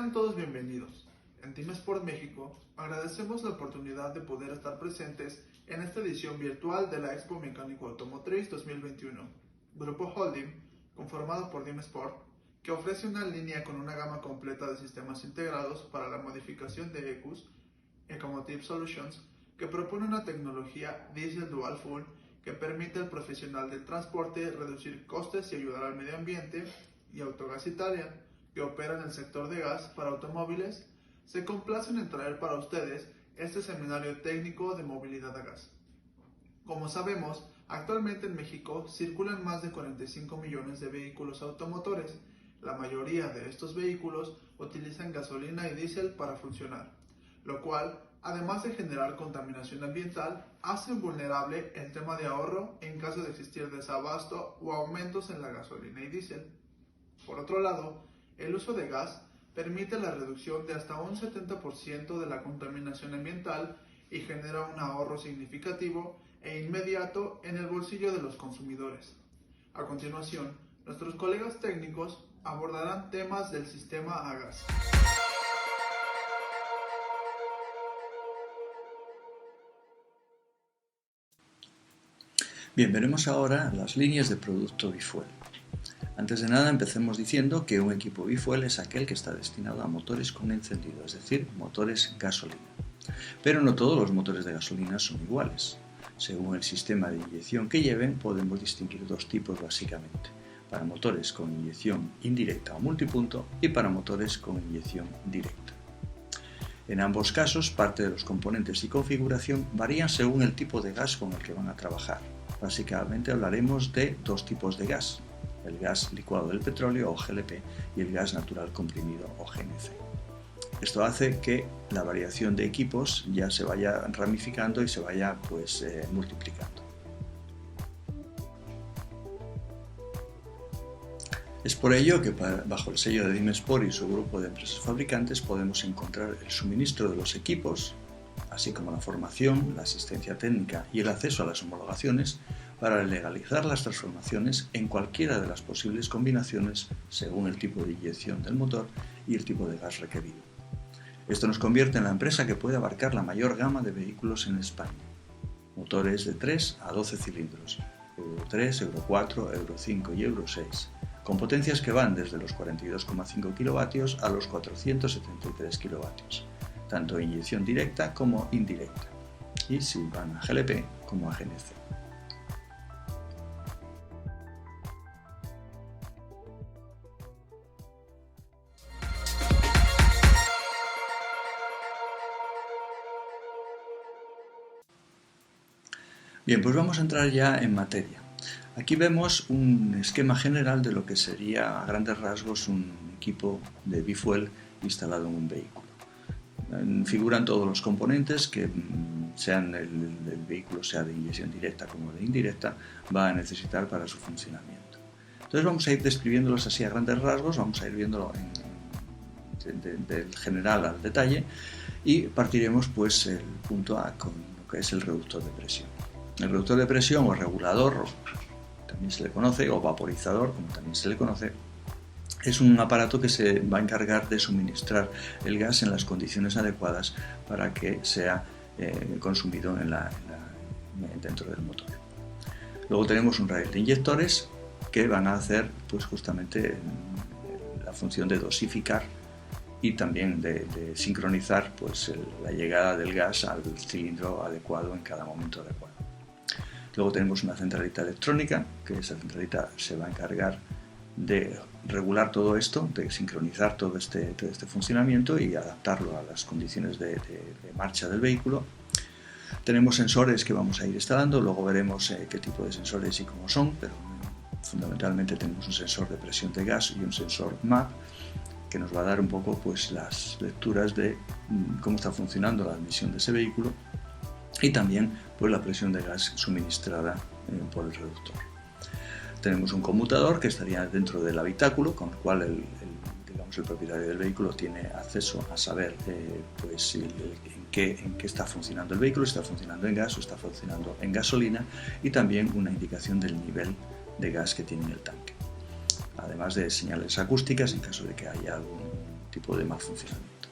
Sean todos bienvenidos. En Team Sport México agradecemos la oportunidad de poder estar presentes en esta edición virtual de la Expo Mecánico Automotriz 2021, grupo holding conformado por Team Sport, que ofrece una línea con una gama completa de sistemas integrados para la modificación de ECUs, Ecomotive Solutions, que propone una tecnología Diesel Dual Fuel que permite al profesional del transporte reducir costes y ayudar al medio ambiente, y Autogas Italia, que opera en el sector de gas para automóviles, se complacen en traer para ustedes este seminario técnico de movilidad a gas. Como sabemos, actualmente en México circulan más de 45 millones de vehículos automotores. La mayoría de estos vehículos utilizan gasolina y diésel para funcionar, lo cual, además de generar contaminación ambiental, hace vulnerable el tema de ahorro en caso de existir desabasto o aumentos en la gasolina y diésel. Por otro lado, el uso de gas permite la reducción de hasta un 70% de la contaminación ambiental y genera un ahorro significativo e inmediato en el bolsillo de los consumidores. A continuación, nuestros colegas técnicos abordarán temas del sistema a gas. Bien, veremos ahora las líneas de producto bifuel. Antes de nada, empecemos diciendo que un equipo bifuel es aquel que está destinado a motores con encendido, es decir, motores gasolina. Pero no todos los motores de gasolina son iguales. Según el sistema de inyección que lleven, podemos distinguir dos tipos básicamente: para motores con inyección indirecta o multipunto y para motores con inyección directa. En ambos casos, parte de los componentes y configuración varían según el tipo de gas con el que van a trabajar. Básicamente hablaremos de dos tipos de gas: el gas licuado del petróleo o GLP y el gas natural comprimido o GNC. Esto hace que la variación de equipos ya se vaya ramificando y se vaya multiplicando. Es por ello que bajo el sello de Team Sport y su grupo de empresas fabricantes podemos encontrar el suministro de los equipos, así como la formación, la asistencia técnica y el acceso a las homologaciones para legalizar las transformaciones en cualquiera de las posibles combinaciones según el tipo de inyección del motor y el tipo de gas requerido. Esto nos convierte en la empresa que puede abarcar la mayor gama de vehículos en España: motores de 3 a 12 cilindros, Euro 3, Euro 4, Euro 5 y Euro 6, con potencias que van desde los 42,5 kilovatios a los 473 kilovatios, tanto inyección directa como indirecta, y si van a GLP como a GNC. Bien, pues vamos a entrar ya en materia. Aquí vemos un esquema general de lo que sería a grandes rasgos un equipo de bifuel instalado en un vehículo. Figuran todos los componentes que, sean el vehículo sea de inyección directa como de indirecta, va a necesitar para su funcionamiento. Entonces vamos a ir describiéndolos así a grandes rasgos, vamos a ir viéndolo del general al detalle, y partiremos pues el punto A con lo que es el reductor de presión. El reductor de presión o regulador, también se le conoce, o vaporizador, como también se le conoce, es un aparato que se va a encargar de suministrar el gas en las condiciones adecuadas para que sea consumido dentro del motor. Luego tenemos un rail de inyectores que van a hacer pues justamente la función de dosificar y también de sincronizar pues la llegada del gas al cilindro adecuado en cada momento adecuado. Luego tenemos una centralita electrónica, que esa centralita se va a encargar de regular todo esto, de sincronizar todo este funcionamiento y adaptarlo a las condiciones de marcha del vehículo. Tenemos sensores que vamos a ir instalando, luego veremos qué tipo de sensores y cómo son, pero fundamentalmente tenemos un sensor de presión de gas y un sensor MAP que nos va a dar un poco pues las lecturas de cómo está funcionando la admisión de ese vehículo y también pues la presión de gas suministrada por el reductor. Tenemos un conmutador que estaría dentro del habitáculo, con el cual el propietario del vehículo tiene acceso a saber en qué está funcionando el vehículo, si está funcionando en gas o está funcionando en gasolina, y también una indicación del nivel de gas que tiene en el tanque, además de señales acústicas en caso de que haya algún tipo de mal funcionamiento.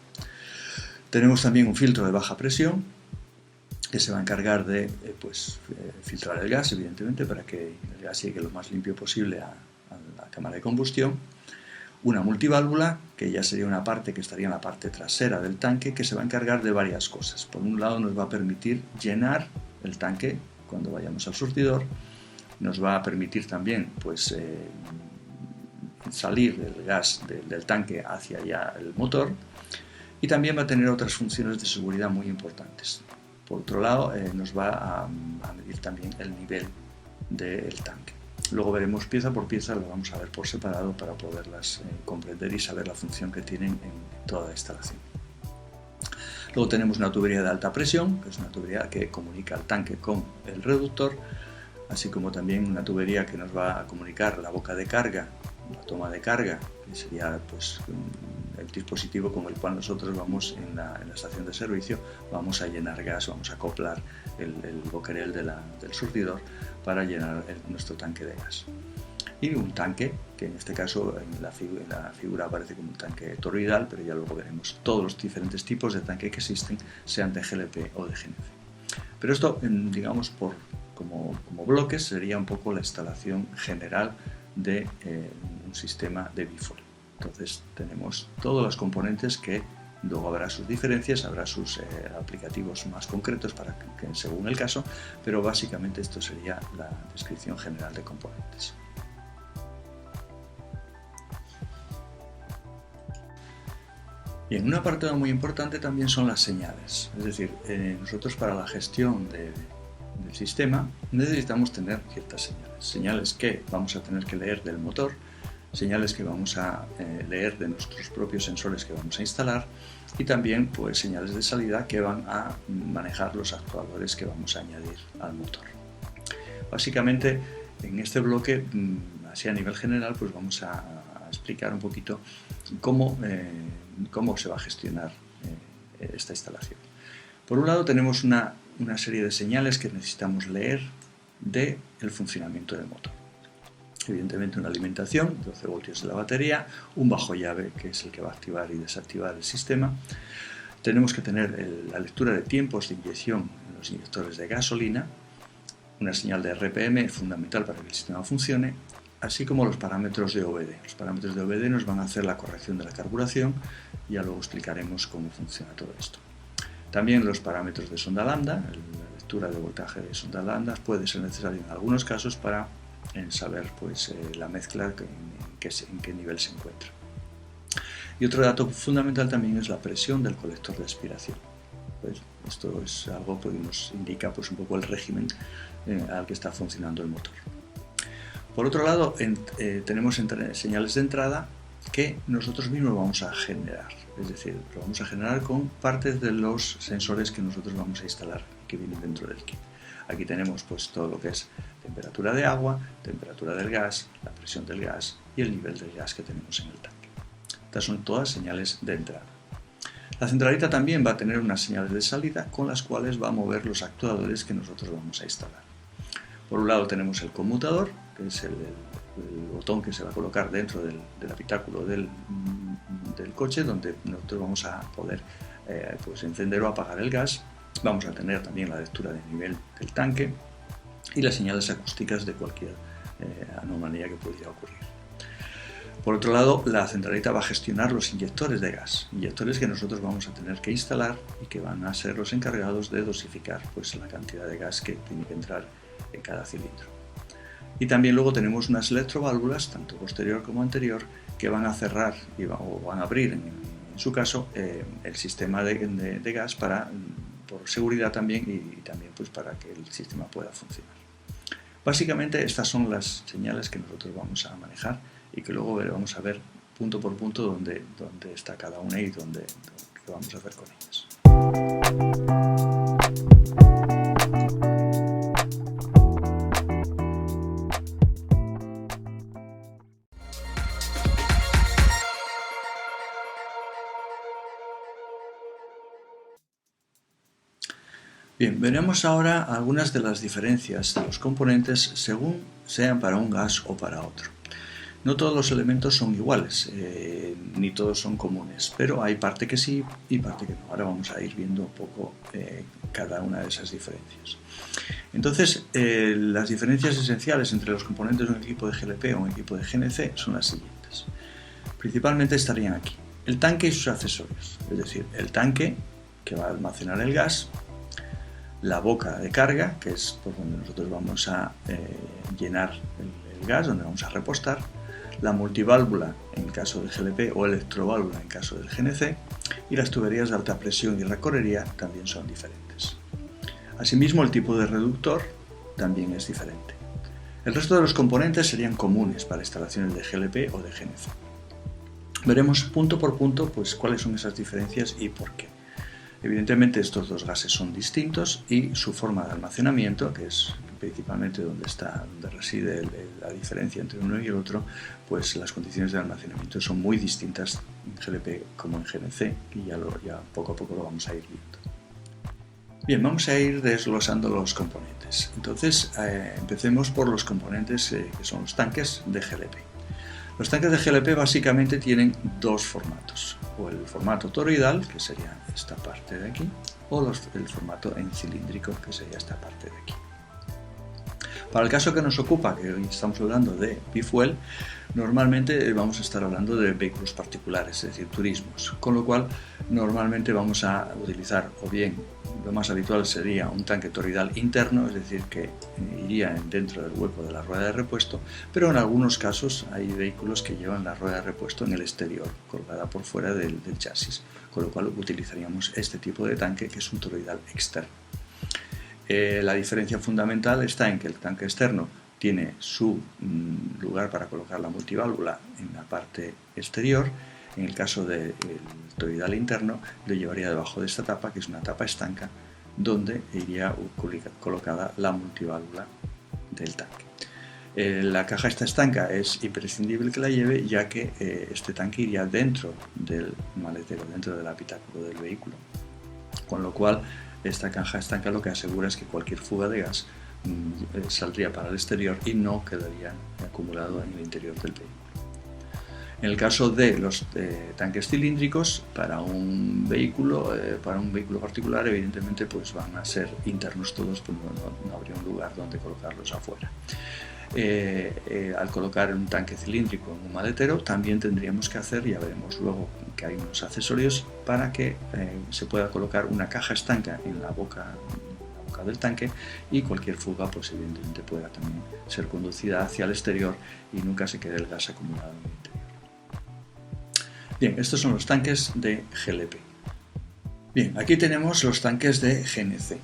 Tenemos también un filtro de baja presión que se va a encargar de filtrar el gas, evidentemente, para que el gas llegue lo más limpio posible a la cámara de combustión. Una multiválvula, que ya sería una parte que estaría en la parte trasera del tanque, que se va a encargar de varias cosas. Por un lado, nos va a permitir llenar el tanque cuando vayamos al surtidor, nos va a permitir también salir del gas del tanque hacia ya el motor, y también va a tener otras funciones de seguridad muy importantes. Por otro lado, nos va a medir también el nivel del tanque. Luego veremos pieza por pieza, lo vamos a ver por separado para poderlas comprender y saber la función que tienen en toda la instalación. Luego tenemos una tubería de alta presión, que es una tubería que comunica el tanque con el reductor, así como también una tubería que nos va a comunicar la boca de carga, la toma de carga, que sería el dispositivo con el cual nosotros vamos en la estación de servicio, vamos a llenar gas, vamos a acoplar el boquerel del surtidor para llenar nuestro tanque de gas. Y un tanque, que en este caso en la figura aparece como un tanque toroidal, pero ya luego veremos todos los diferentes tipos de tanque que existen, sean de GLP o de GNC. Pero esto, digamos, como bloques, sería un poco la instalación general de un sistema de bifuel. Entonces tenemos todos los componentes que luego habrá sus diferencias, habrá sus aplicativos más concretos según el caso, pero básicamente esto sería la descripción general de componentes. Bien, una parte muy importante también son las señales, es decir, nosotros para la gestión del sistema necesitamos tener ciertas señales que vamos a tener que leer del motor, señales que vamos a leer de nuestros propios sensores que vamos a instalar, y también señales de salida que van a manejar los actuadores que vamos a añadir al motor. Básicamente en este bloque, así a nivel general, vamos a explicar un poquito cómo se va a gestionar esta instalación. Por un lado tenemos una serie de señales que necesitamos leer del funcionamiento del motor. Evidentemente una alimentación, 12 voltios de la batería, un bajo llave que es el que va a activar y desactivar el sistema. Tenemos que tener la lectura de tiempos de inyección en los inyectores de gasolina, una señal de RPM es fundamental para que el sistema funcione, así como los parámetros de OBD. Los parámetros de OBD nos van a hacer la corrección de la carburación, ya luego explicaremos cómo funciona todo esto. También los parámetros de sonda lambda, la lectura de voltaje de sonda lambda puede ser necesario en algunos casos para saber la mezcla en qué nivel se encuentra. Y otro dato fundamental también es la presión del colector de aspiración. Esto es algo que nos indica un poco el régimen al que está funcionando el motor. Por otro lado, tenemos señales de entrada que nosotros mismos vamos a generar, es decir, lo vamos a generar con partes de los sensores que nosotros vamos a instalar que vienen dentro del kit. Aquí tenemos todo lo que es temperatura de agua, temperatura del gas, la presión del gas y el nivel del gas que tenemos en el tanque. Estas son todas señales de entrada. La centralita también va a tener unas señales de salida con las cuales va a mover los actuadores que nosotros vamos a instalar. Por un lado tenemos el conmutador, que es el botón que se va a colocar dentro del habitáculo del coche, donde nosotros vamos a poder encender o apagar el gas. Vamos a tener también la lectura de nivel del tanque y las señales acústicas de cualquier anomalía que pudiera ocurrir. Por otro lado, la centralita va a gestionar los inyectores de gas, inyectores que nosotros vamos a tener que instalar y que van a ser los encargados de dosificar la cantidad de gas que tiene que entrar en cada cilindro. Y también luego tenemos unas electroválvulas, tanto posterior como anterior, que van a cerrar o van a abrir, en su caso, el sistema de gas por seguridad también y también para que el sistema pueda funcionar. Básicamente estas son las señales que nosotros vamos a manejar y que luego vamos a ver punto por punto dónde está cada una y qué vamos a hacer con ellas. Bien, veremos ahora algunas de las diferencias de los componentes según sean para un gas o para otro. No todos los elementos son iguales, ni todos son comunes, pero hay parte que sí y parte que no. Ahora vamos a ir viendo un poco cada una de esas diferencias. Entonces, las diferencias esenciales entre los componentes de un equipo de GLP o un equipo de GNC son las siguientes. Principalmente estarían aquí: el tanque y sus accesorios, es decir, el tanque que va a almacenar el gas, la boca de carga, que es por donde nosotros vamos a llenar el gas, donde vamos a repostar, la multiválvula en el caso del GLP o electroválvula en caso del GNC, y las tuberías de alta presión y recorrería también son diferentes. Asimismo, el tipo de reductor también es diferente. El resto de los componentes serían comunes para instalaciones de GLP o de GNC. Veremos punto por punto pues, cuáles son esas diferencias y por qué. Evidentemente estos dos gases son distintos y su forma de almacenamiento, que es principalmente donde reside la diferencia entre uno y el otro, pues las condiciones de almacenamiento son muy distintas en GLP como en GNC, y ya poco a poco lo vamos a ir viendo. Bien, vamos a ir desglosando los componentes. Entonces, empecemos por los componentes que son los tanques de GLP. Los tanques de GLP básicamente tienen dos formatos: o el formato toroidal, que sería esta parte de aquí, o el formato en cilíndrico, que sería esta parte de aquí. Para el caso que nos ocupa, que hoy estamos hablando de bifuel, normalmente vamos a estar hablando de vehículos particulares, es decir, turismos, con lo cual normalmente vamos a utilizar, o bien lo más habitual sería un tanque toroidal interno, es decir, que iría dentro del hueco de la rueda de repuesto, pero en algunos casos hay vehículos que llevan la rueda de repuesto en el exterior, colgada por fuera del chasis, con lo cual utilizaríamos este tipo de tanque, que es un toroidal externo. La diferencia fundamental está en que el tanque externo tiene su lugar para colocar la multiválvula en la parte exterior. En el caso del toroidal interno, lo llevaría debajo de esta tapa, que es una tapa estanca, donde iría colocada la multiválvula del tanque. La caja esta estanca es imprescindible que la lleve, ya que este tanque iría dentro del maletero, dentro del habitáculo del vehículo, con lo cual esta caja estanca lo que asegura es que cualquier fuga de gas saldría para el exterior y no quedaría acumulado en el interior del vehículo. En el caso de los tanques cilíndricos, para un vehículo particular, evidentemente pues van a ser internos todos, pues no habría un lugar donde colocarlos afuera. Al colocar un tanque cilíndrico en un maletero, también tendríamos que hacer, ya veremos luego que hay unos accesorios para que se pueda colocar una caja estanca en la boca del tanque, y cualquier fuga pues evidentemente pueda también ser conducida hacia el exterior y nunca se quede el gas acumulado en el interior. Bien, estos son los tanques de GLP. Bien, aquí tenemos los tanques de GNC.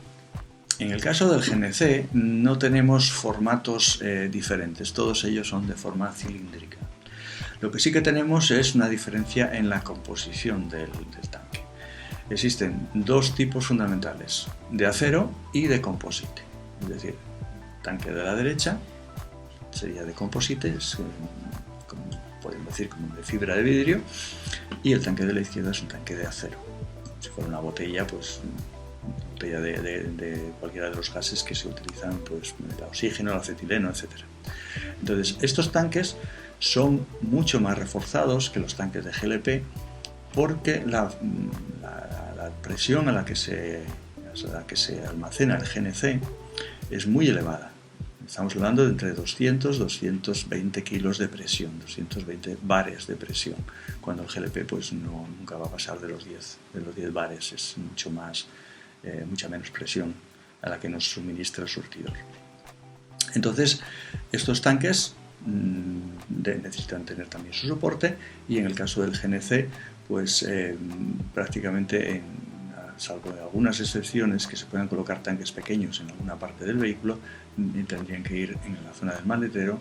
En el caso del GNC no tenemos formatos diferentes, todos ellos son de forma cilíndrica. Lo que sí que tenemos es una diferencia en la composición del tanque. Existen dos tipos fundamentales: de acero y de composite. Es decir, el tanque de la derecha sería de composite, podemos decir como de fibra de vidrio, y el tanque de la izquierda es un tanque de acero. Si fuera una botella, pues una botella de cualquiera de los gases que se utilizan, pues el oxígeno, el acetileno, etc. Entonces, estos tanques son mucho más reforzados que los tanques de GLP, porque la presión a la que se almacena el GNC es muy elevada. Estamos hablando de entre 200 y 220 kilos de presión, 220 bares de presión, cuando el GLP pues nunca va a pasar de los 10 bares, es mucha menos presión a la que nos suministra el surtidor. Entonces, estos tanques necesitan tener también su soporte, y en el caso del GNC, pues prácticamente, salvo algunas excepciones que se puedan colocar tanques pequeños en alguna parte del vehículo, tendrían que ir en la zona del maletero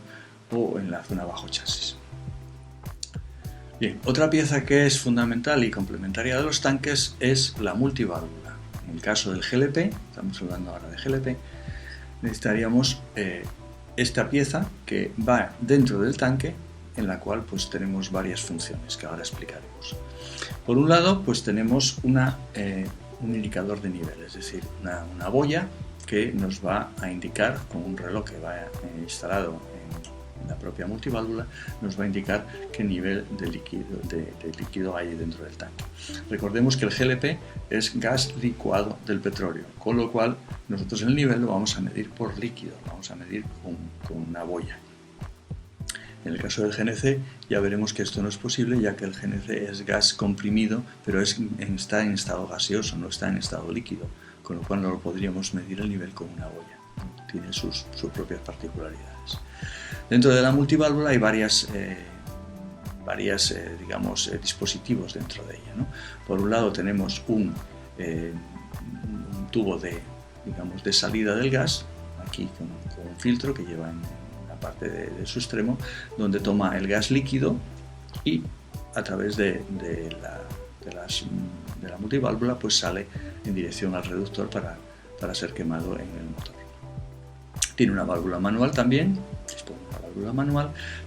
o en la zona bajo chasis. Bien, otra pieza que es fundamental y complementaria de los tanques es la multiválvula. En el caso del GLP, estamos hablando ahora de GLP, necesitaríamos esta pieza que va dentro del tanque, en la cual pues tenemos varias funciones que ahora explicaremos. Por un lado, pues tenemos un indicador de nivel, es decir, una boya que nos va a indicar con un reloj que va instalado en la propia multiválvula nos va a indicar qué nivel de líquido hay dentro del tanque. Recordemos que el GLP es gas licuado del petróleo, con lo cual nosotros el nivel lo vamos a medir por líquido, lo vamos a medir con una boya. En el caso del GNC ya veremos que esto no es posible, ya que el GNC es gas comprimido, pero está en estado gaseoso, no está en estado líquido, con lo cual no lo podríamos medir el nivel con una boya. Tiene sus propias particularidades. Dentro de la multiválvula hay varios dispositivos dentro de ella, ¿no? Por un lado tenemos un tubo de salida del gas, aquí con un filtro que lleva en parte de su extremo, donde toma el gas líquido y a través de la multiválvula pues sale en dirección al reductor para ser quemado en el motor. Tiene una válvula manual también,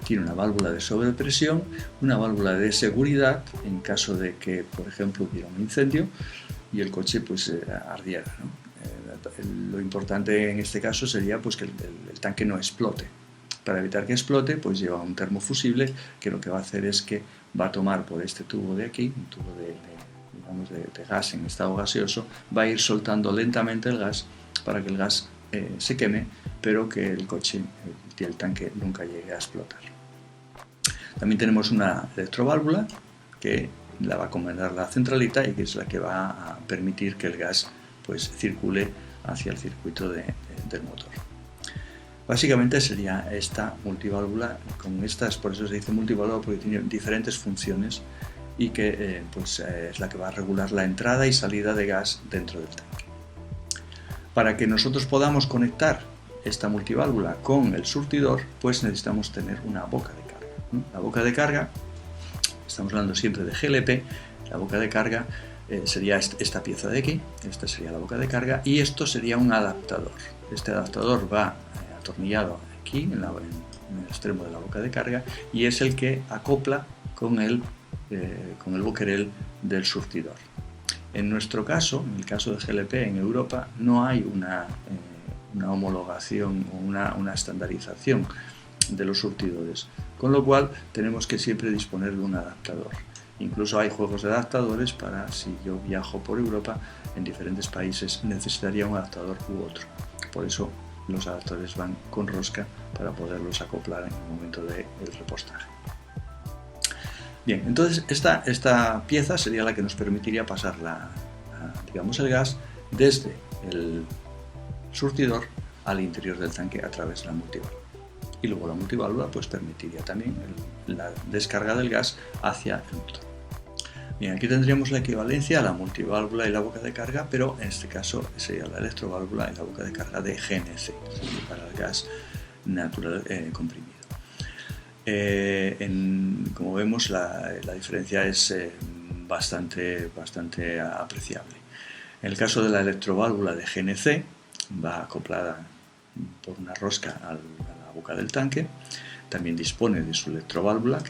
tiene una válvula de sobrepresión, una válvula de seguridad en caso de que, por ejemplo, hubiera un incendio y el coche pues ardiera, ¿no? Lo importante en este caso sería pues que el tanque no explote. Para evitar que explote, pues lleva un termofusible que lo que va a hacer es que va a tomar por este tubo de aquí, un tubo de gas en estado gaseoso, va a ir soltando lentamente el gas para que el gas se queme, pero que el coche y el tanque nunca llegue a explotar. También tenemos una electroválvula que la va a comandar la centralita y que es la que va a permitir que el gas pues circule hacia el circuito del motor. Básicamente sería esta multiválvula, por eso se dice multiválvula, porque tiene diferentes funciones y que es la que va a regular la entrada y salida de gas dentro del tanque. Para que nosotros podamos conectar esta multiválvula con el surtidor, pues necesitamos tener una boca de carga. La boca de carga, estamos hablando siempre de GLP, la boca de carga sería esta pieza de aquí, esta sería la boca de carga y esto sería un adaptador. Este adaptador va atornillado aquí en el extremo de la boca de carga y es el que acopla con el boquerel del surtidor. En nuestro caso, en el caso de GLP en Europa, no hay una homologación o una estandarización de los surtidores, con lo cual tenemos que siempre disponer de un adaptador. Incluso hay juegos de adaptadores para si yo viajo por Europa, en diferentes países necesitaría un adaptador u otro. Por eso los adaptadores van con rosca para poderlos acoplar en el momento del repostaje. Bien, entonces esta pieza sería la que nos permitiría pasar el gas desde el surtidor al interior del tanque a través de la multiválvula. Y luego la multiválvula pues permitiría también la descarga del gas hacia el motor. Bien, aquí tendríamos la equivalencia a la multiválvula y la boca de carga, pero en este caso sería la electroválvula y la boca de carga de GNC, para el gas natural comprimido. Como vemos, la diferencia es bastante apreciable. En el caso de la electroválvula de GNC, va acoplada por una rosca a la boca del tanque. También dispone de su electroválvula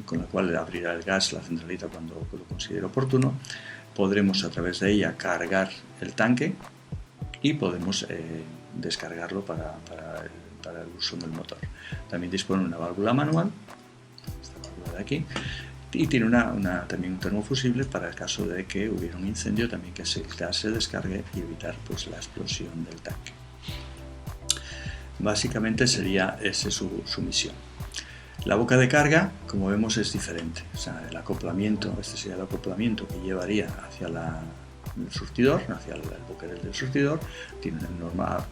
con la cual abrirá el gas la centralita cuando lo considere oportuno. Podremos a través de ella cargar el tanque y podemos descargarlo para el uso del motor. También dispone de una válvula manual, esta válvula de aquí, y tiene también un termofusible para el caso de que hubiera un incendio, también que el gas se descargue y evitar pues la explosión del tanque. Básicamente sería esa su misión. La boca de carga, como vemos, es diferente. O sea, el acoplamiento, este sería el acoplamiento que llevaría hacia el surtidor, hacia el boquerel del surtidor.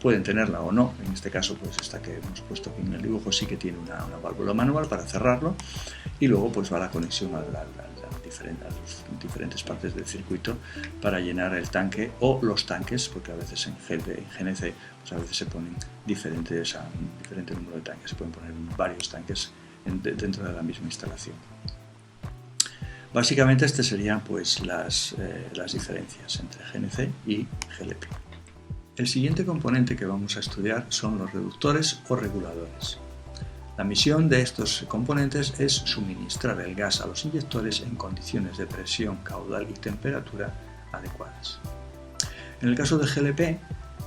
Pueden tenerla o no. En este caso, pues esta que hemos puesto aquí en el dibujo sí que tiene una válvula manual para cerrarlo. Y luego pues va la conexión a las diferentes partes del circuito para llenar el tanque o los tanques, porque a veces en GNC pues a veces se ponen diferente número de tanques, se pueden poner varios tanques dentro de la misma instalación. Básicamente estas serían pues las diferencias entre GNC y GLP. El siguiente componente que vamos a estudiar son los reductores o reguladores. La misión de estos componentes es suministrar el gas a los inyectores en condiciones de presión, caudal y temperatura adecuadas. En el caso de GLP,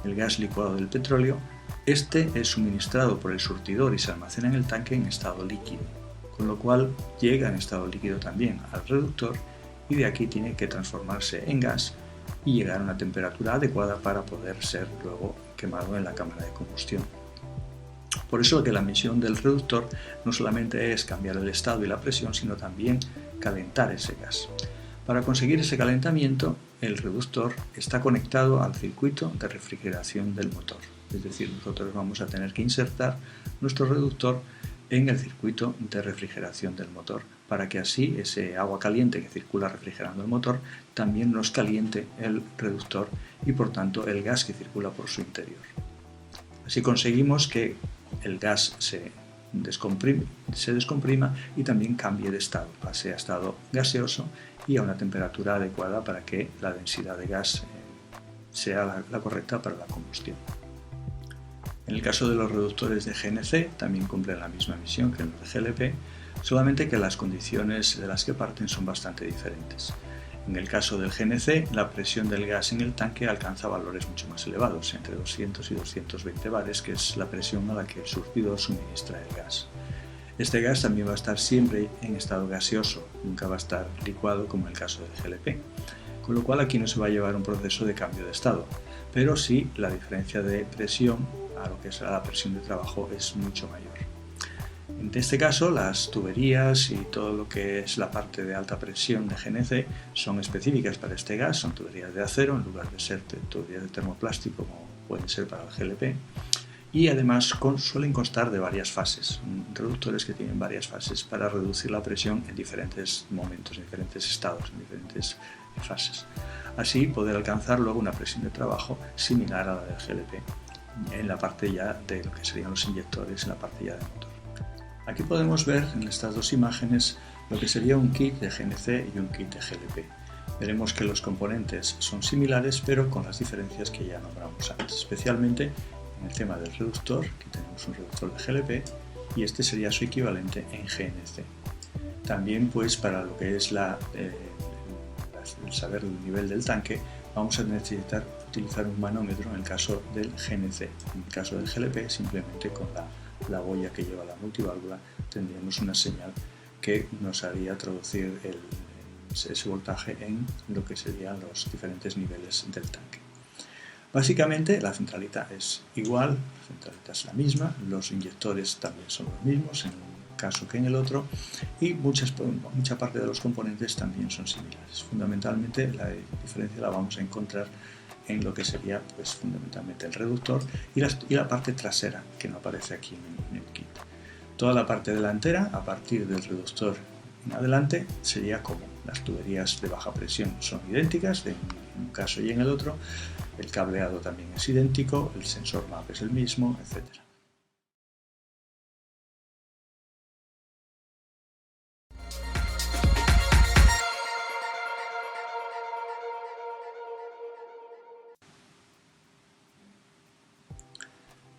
el gas licuado del petróleo, Este es suministrado por el surtidor y se almacena en el tanque en estado líquido, con lo cual llega en estado líquido también al reductor y de aquí tiene que transformarse en gas y llegar a una temperatura adecuada para poder ser luego quemado en la cámara de combustión. Por eso que la misión del reductor no solamente es cambiar el estado y la presión, sino también calentar ese gas. Para conseguir ese calentamiento, el reductor está conectado al circuito de refrigeración del motor. Es decir, nosotros vamos a tener que insertar nuestro reductor en el circuito de refrigeración del motor para que así ese agua caliente que circula refrigerando el motor también nos caliente el reductor y por tanto el gas que circula por su interior. Así conseguimos que el gas se descomprima y también cambie de estado, pase a estado gaseoso y a una temperatura adecuada para que la densidad de gas sea la correcta para la combustión. En el caso de los reductores de GNC también cumplen la misma misión que los de GLP, solamente que las condiciones de las que parten son bastante diferentes. En el caso del GNC, la presión del gas en el tanque alcanza valores mucho más elevados, entre 200 y 220 bares, que es la presión a la que el surtidor suministra el gas. Este gas también va a estar siempre en estado gaseoso, nunca va a estar licuado como en el caso del GLP, con lo cual aquí no se va a llevar un proceso de cambio de estado, pero sí la diferencia de presión a lo que será la presión de trabajo es mucho mayor. En este caso, las tuberías y todo lo que es la parte de alta presión de GNC son específicas para este gas, son tuberías de acero en lugar de ser tuberías de termoplástico como pueden ser para el GLP, y además suelen constar de varias fases, reductores que tienen varias fases para reducir la presión en diferentes momentos, en diferentes estados, en diferentes fases. Así poder alcanzar luego una presión de trabajo similar a la del GLP en la parte ya de lo que serían los inyectores, en la parte ya del motor. Aquí podemos ver en estas dos imágenes lo que sería un kit de GNC y un kit de GLP. Veremos que los componentes son similares, pero con las diferencias que ya nombramos antes, especialmente en el tema del reductor, que tenemos un reductor de GLP y este sería su equivalente en GNC. También pues para lo que es el saber el nivel del tanque, vamos a necesitar utilizar un manómetro en el caso del GNC. En el caso del GLP, simplemente con la boya que lleva la multiválvula tendríamos una señal que nos haría traducir ese voltaje en lo que serían los diferentes niveles del tanque. Básicamente la centralita es igual, la centralita es la misma, los inyectores también son los mismos en un caso que en el otro y mucha parte de los componentes también son similares. Fundamentalmente la diferencia la vamos a encontrar en lo que sería pues, fundamentalmente el reductor y la parte trasera que no aparece aquí en el kit. Toda la parte delantera, a partir del reductor en adelante, sería común. Las tuberías de baja presión son idénticas en un caso y en el otro, el cableado también es idéntico, el sensor MAP es el mismo, etc.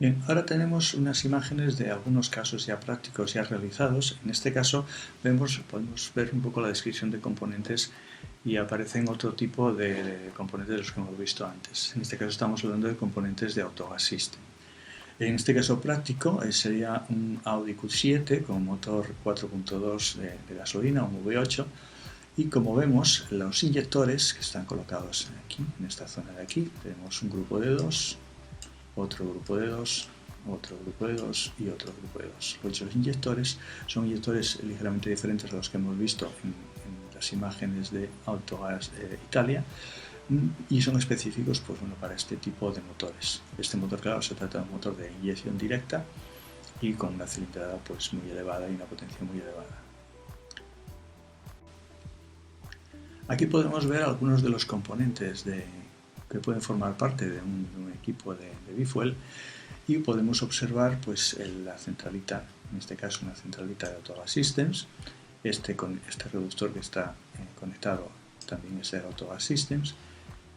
Bien, ahora tenemos unas imágenes de algunos casos ya prácticos ya realizados. En este caso podemos ver un poco la descripción de componentes y aparecen otro tipo de componentes de los que hemos visto antes. En este caso estamos hablando de componentes de Autogas System. En este caso práctico sería un Audi Q7 con motor 4.2 de gasolina, un V8. Y como vemos, los inyectores que están colocados aquí, en esta zona de aquí, tenemos un grupo de 2, otro grupo de 2, otro grupo de 2 y otro grupo de 2. Los inyectores son inyectores ligeramente diferentes a los que hemos visto en las imágenes de Autogas Italia y son específicos pues, bueno, para este tipo de motores. Este motor, claro, se trata de un motor de inyección directa y con una cilindrada pues, muy elevada y una potencia muy elevada. Aquí podemos ver algunos de los componentes que pueden formar parte de un equipo de bifuel y podemos observar pues, la centralita, en este caso una centralita de Autogas Systems, este reductor que está conectado también es de Autogas Systems,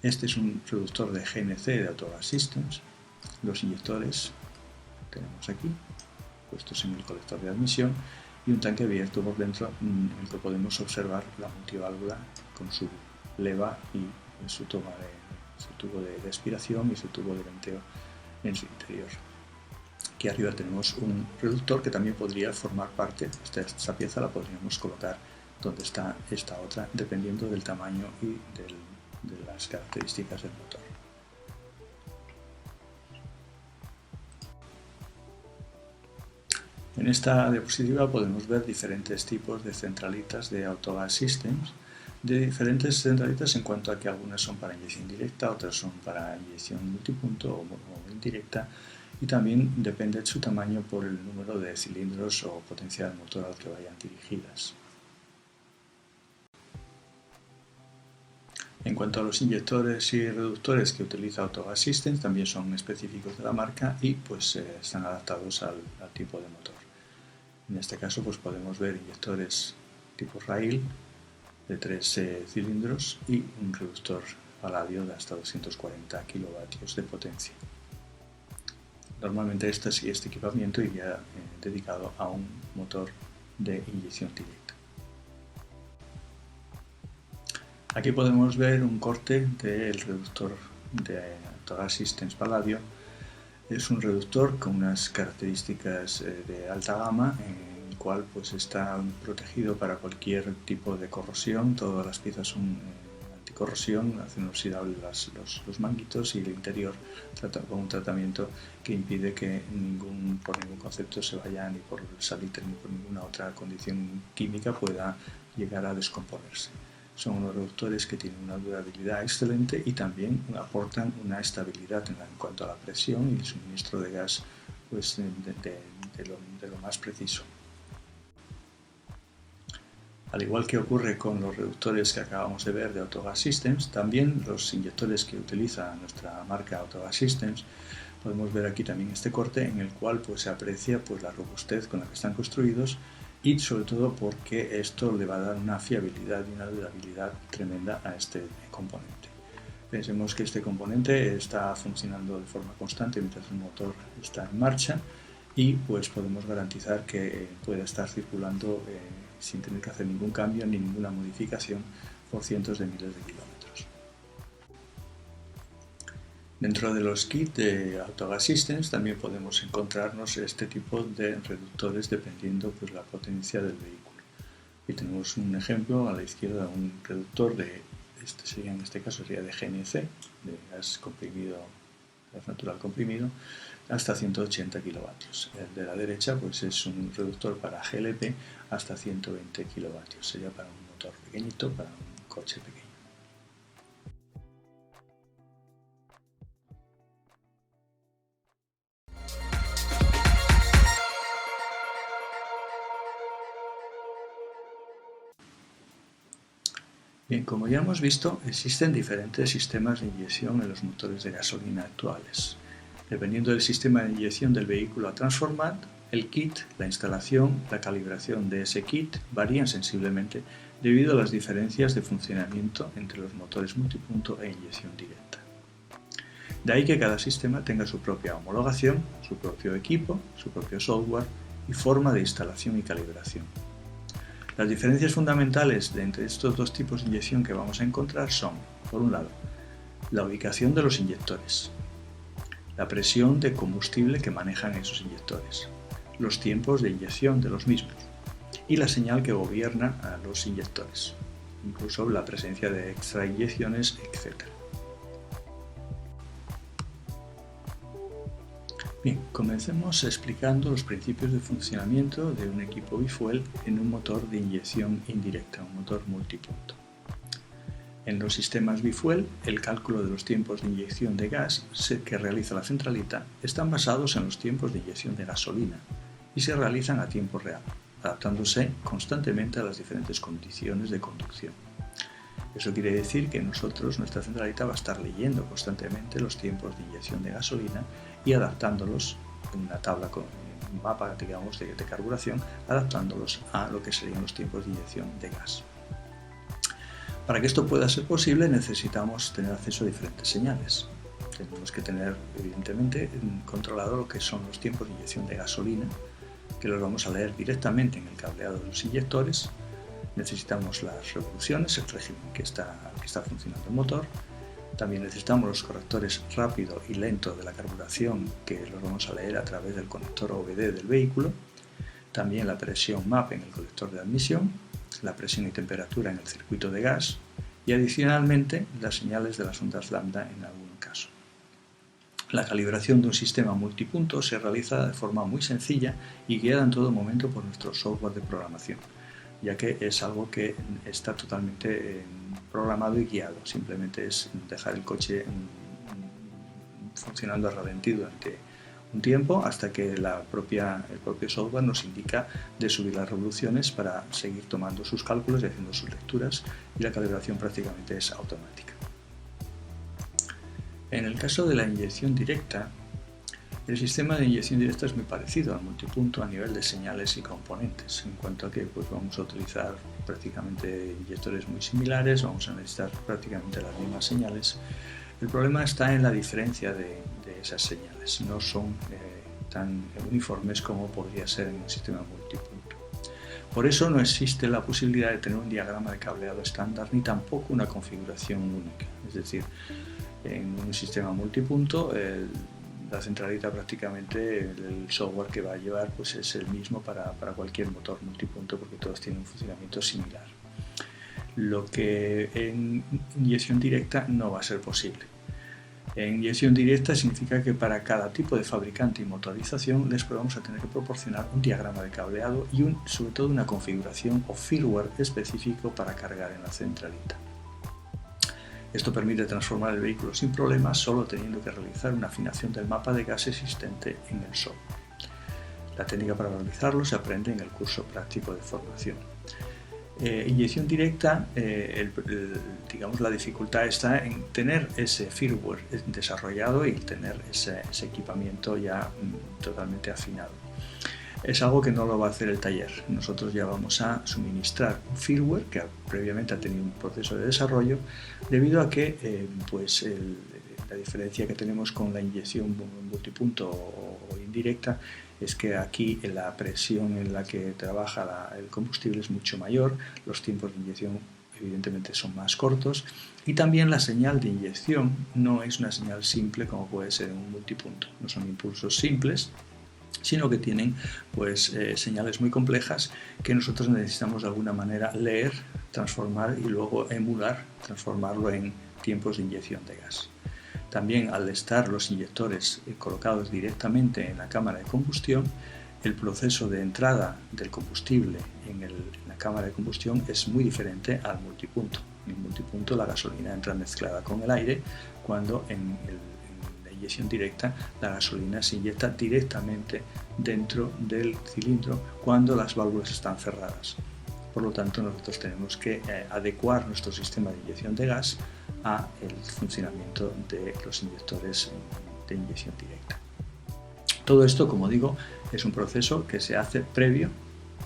este es un reductor de GNC de Autogas Systems, los inyectores que tenemos aquí, puestos en el colector de admisión y un tanque abierto por dentro en el que podemos observar la multiválvula con su leva y su tubo de aspiración y su tubo de venteo en su interior. Aquí arriba tenemos un reductor que también podría formar parte, esta pieza la podríamos colocar donde está esta otra, dependiendo del tamaño y de las características del motor. En esta diapositiva podemos ver diferentes tipos de centralitas de Autogas Systems, de diferentes centralitas en cuanto a que algunas son para inyección directa, otras son para inyección multipunto o indirecta, y también depende de su tamaño por el número de cilindros o potencia del motor al que vayan dirigidas. En cuanto a los inyectores y reductores que utiliza Autogas Systems, también son específicos de la marca y pues están adaptados al tipo de motor. En este caso pues podemos ver inyectores tipo rail de 3 cilindros y un reductor paladio de hasta 240 kilovatios de potencia. Normalmente este equipamiento iría dedicado a un motor de inyección directa. Aquí podemos ver un corte del reductor de Autogas Systems Paladio. Es un reductor con unas características de alta gama, en el cual pues está protegido para cualquier tipo de corrosión. Todas las piezas son anticorrosión, hacen oxidable los manguitos, y el interior trata con un tratamiento que impide que por ningún concepto se vaya, ni por salitre ni por ninguna otra condición química, pueda llegar a descomponerse. Son unos reductores que tienen una durabilidad excelente y también aportan una estabilidad en cuanto a la presión y el suministro de gas pues, de lo más preciso. Al igual que ocurre con los reductores que acabamos de ver de Autogas Systems, también los inyectores que utiliza nuestra marca Autogas Systems, podemos ver aquí también este corte en el cual pues, se aprecia pues, la robustez con la que están construidos, y sobre todo porque esto le va a dar una fiabilidad y una durabilidad tremenda a este componente. Pensemos que este componente está funcionando de forma constante mientras el motor está en marcha, y pues podemos garantizar que pueda estar circulando sin tener que hacer ningún cambio ni ninguna modificación por cientos de miles de kilómetros. Dentro de los kits de Autogas Systems también podemos encontrarnos este tipo de reductores dependiendo pues, la potencia del vehículo. Aquí tenemos un ejemplo a la izquierda, un reductor en este caso sería de GNC, de gas comprimido, gas natural comprimido, hasta 180 kilovatios. El de la derecha pues, es un reductor para GLP hasta 120 kilovatios. Sería para un motor pequeñito, para un coche pequeño. Bien, como ya hemos visto, existen diferentes sistemas de inyección en los motores de gasolina actuales. Dependiendo del sistema de inyección del vehículo a transformar, el kit, la instalación, la calibración de ese kit varían sensiblemente debido a las diferencias de funcionamiento entre los motores multipunto e inyección directa. De ahí que cada sistema tenga su propia homologación, su propio equipo, su propio software y forma de instalación y calibración. Las diferencias fundamentales entre estos dos tipos de inyección que vamos a encontrar son, por un lado, la ubicación de los inyectores, la presión de combustible que manejan esos inyectores, los tiempos de inyección de los mismos y la señal que gobierna a los inyectores, incluso la presencia de extrainyecciones, etc. Bien, comencemos explicando los principios de funcionamiento de un equipo bifuel en un motor de inyección indirecta, un motor multipunto. En los sistemas bifuel, el cálculo de los tiempos de inyección de gas que realiza la centralita están basados en los tiempos de inyección de gasolina y se realizan a tiempo real, adaptándose constantemente a las diferentes condiciones de conducción. Eso quiere decir que nuestra centralita va a estar leyendo constantemente los tiempos de inyección de gasolina y adaptándolos en una tabla con un mapa, digamos, de carburación, adaptándolos a lo que serían los tiempos de inyección de gas. Para que esto pueda ser posible necesitamos tener acceso a diferentes señales. Tenemos que tener, evidentemente, controlado lo que son los tiempos de inyección de gasolina, que los vamos a leer directamente en el cableado de los inyectores. Necesitamos las revoluciones, el régimen que está funcionando el motor. También necesitamos los correctores rápido y lento de la carburación, que los vamos a leer a través del conector OBD del vehículo. También la presión MAP en el colector de admisión, la presión y temperatura en el circuito de gas y adicionalmente las señales de las ondas lambda en algún caso. La calibración de un sistema multipunto se realiza de forma muy sencilla y guiada en todo momento por nuestro software de programación, ya que es algo que está totalmente programado y guiado. Simplemente es dejar el coche funcionando a ralentí durante un tiempo hasta que el propio software nos indica de subir las revoluciones para seguir tomando sus cálculos y haciendo sus lecturas, y la calibración prácticamente es automática. En el caso de la inyección directa, el sistema de inyección directa es muy parecido al multipunto a nivel de señales y componentes, en cuanto a que vamos a utilizar prácticamente inyectores muy similares, vamos a necesitar prácticamente las mismas señales. El problema está en la diferencia de esas señales, no son tan uniformes como podría ser en un sistema multipunto. Por eso no existe la posibilidad de tener un diagrama de cableado estándar ni tampoco una configuración única. Es decir, en un sistema multipunto la centralita prácticamente, el software que va a llevar pues es el mismo para cualquier motor multipunto, porque todos tienen un funcionamiento similar. Lo que en inyección directa no va a ser posible. En inyección directa significa que para cada tipo de fabricante y motorización les vamos a tener que proporcionar un diagrama de cableado y sobre todo una configuración o firmware específico para cargar en la centralita. Esto permite transformar el vehículo sin problemas, solo teniendo que realizar una afinación del mapa de gas existente en el software. La técnica para realizarlo se aprende en el curso práctico de formación. Inyección directa, digamos, la dificultad está en tener ese firmware desarrollado y tener ese equipamiento ya totalmente afinado. Es algo que no lo va a hacer el taller. Nosotros ya vamos a suministrar un firmware que previamente ha tenido un proceso de desarrollo, debido a que la diferencia que tenemos con la inyección multipunto o indirecta es que aquí la presión en la que trabaja el combustible es mucho mayor, los tiempos de inyección evidentemente son más cortos, y también la señal de inyección no es una señal simple como puede ser en un multipunto. No son impulsos simples, sino que tienen señales muy complejas que nosotros necesitamos de alguna manera leer, transformar y luego emular, transformarlo en tiempos de inyección de gas. También, al estar los inyectores colocados directamente en la cámara de combustión, el proceso de entrada del combustible en la cámara de combustión es muy diferente al multipunto. En el multipunto la gasolina entra mezclada con el aire, cuando en la inyección directa la gasolina se inyecta directamente dentro del cilindro cuando las válvulas están cerradas. Por lo tanto, nosotros tenemos que adecuar nuestro sistema de inyección de gas a el funcionamiento de los inyectores de inyección directa. Todo esto, como digo, es un proceso que se hace previo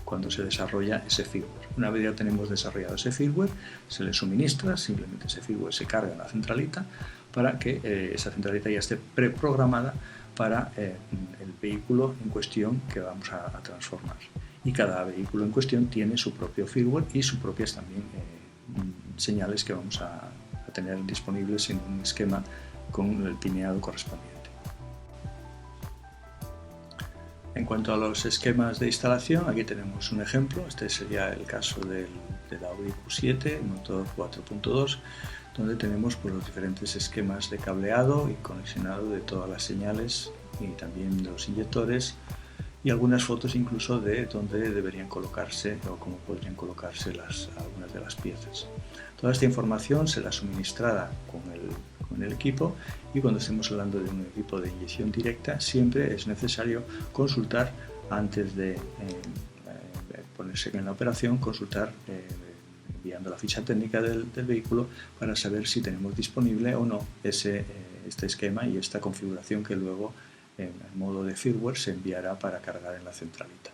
cuando se desarrolla ese firmware. Una vez ya tenemos desarrollado ese firmware, se le suministra, simplemente ese firmware se carga en la centralita para que esa centralita ya esté preprogramada para el vehículo en cuestión que vamos a transformar. Y cada vehículo en cuestión tiene su propio firmware y sus propias también señales que vamos a tener disponibles en un esquema con el pineado correspondiente. En cuanto a los esquemas de instalación, aquí tenemos un ejemplo. Este sería el caso del Audi Q7, motor 4.2, donde tenemos los diferentes esquemas de cableado y conexionado de todas las señales y también de los inyectores, y algunas fotos incluso de dónde deberían colocarse o cómo podrían colocarse algunas de las piezas. Toda esta información será suministrada con el equipo, y cuando estemos hablando de un equipo de inyección directa siempre es necesario consultar antes de ponerse en la operación, consultar enviando la ficha técnica del vehículo para saber si tenemos disponible o no este esquema y esta configuración que luego en modo de firmware se enviará para cargar en la centralita.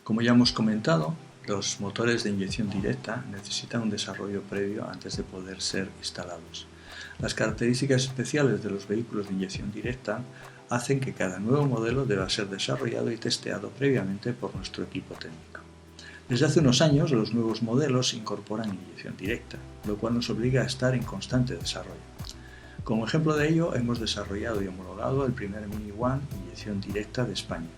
Como ya hemos comentado, los motores de inyección directa necesitan un desarrollo previo antes de poder ser instalados. Las características especiales de los vehículos de inyección directa hacen que cada nuevo modelo deba ser desarrollado y testeado previamente por nuestro equipo técnico. Desde hace unos años, los nuevos modelos incorporan inyección directa, lo cual nos obliga a estar en constante desarrollo. Como ejemplo de ello, hemos desarrollado y homologado el primer Mini One inyección directa de España.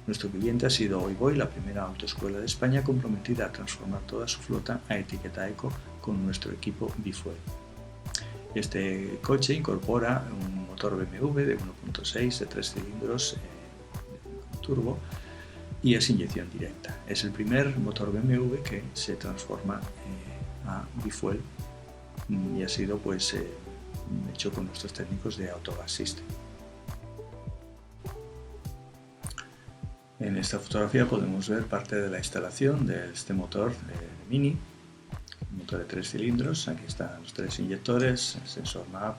Nuestro cliente ha sido Hoyboy, la primera autoescuela de España comprometida a transformar toda su flota a etiqueta eco con nuestro equipo Bifuel. Este coche incorpora un motor BMW de 1.6 de 3 cilindros turbo y es inyección directa. Es el primer motor BMW que se transforma a Bifuel y ha sido hecho con nuestros técnicos de Autogas System. En esta fotografía podemos ver parte de la instalación de este motor Mini, un motor de 3 cilindros. Aquí están los 3 inyectores, el sensor MAP.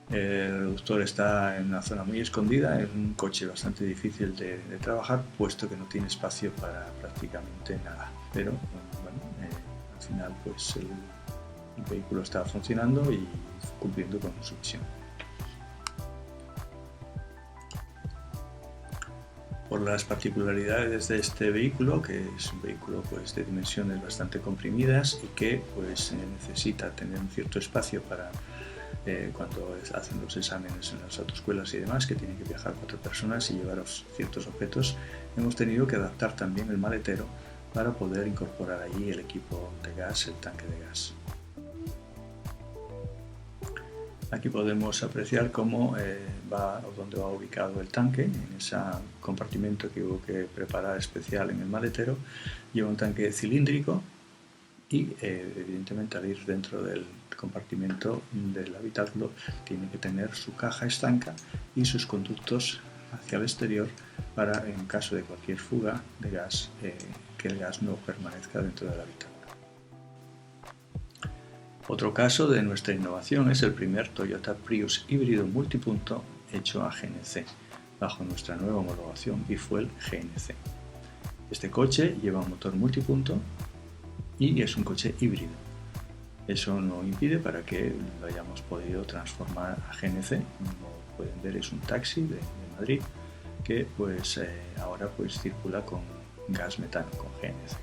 El reductor está en una zona muy escondida, es un coche bastante difícil de trabajar, puesto que no tiene espacio para prácticamente nada. Pero al final el vehículo está funcionando y cumpliendo con su misión. Por las particularidades de este vehículo, que es un vehículo de dimensiones bastante comprimidas y que necesita tener un cierto espacio para cuando hacen los exámenes en las autoescuelas y demás, que tienen que viajar 4 personas y llevar ciertos objetos, hemos tenido que adaptar también el maletero para poder incorporar allí el equipo de gas, el tanque de gas. Aquí podemos apreciar dónde va ubicado el tanque, en ese compartimento que hubo que preparar especial en el maletero. Lleva un tanque cilíndrico y evidentemente al ir dentro del compartimento del habitáculo tiene que tener su caja estanca y sus conductos hacia el exterior para, en caso de cualquier fuga de gas, que el gas no permanezca dentro del habitáculo. Otro caso de nuestra innovación es el primer Toyota Prius híbrido multipunto hecho a GNC, bajo nuestra nueva homologación Bifuel GNC. Este coche lleva un motor multipunto y es un coche híbrido. Eso no impide para que lo hayamos podido transformar a GNC. Como pueden ver, es un taxi de Madrid que ahora circula con gas metano, con GNC.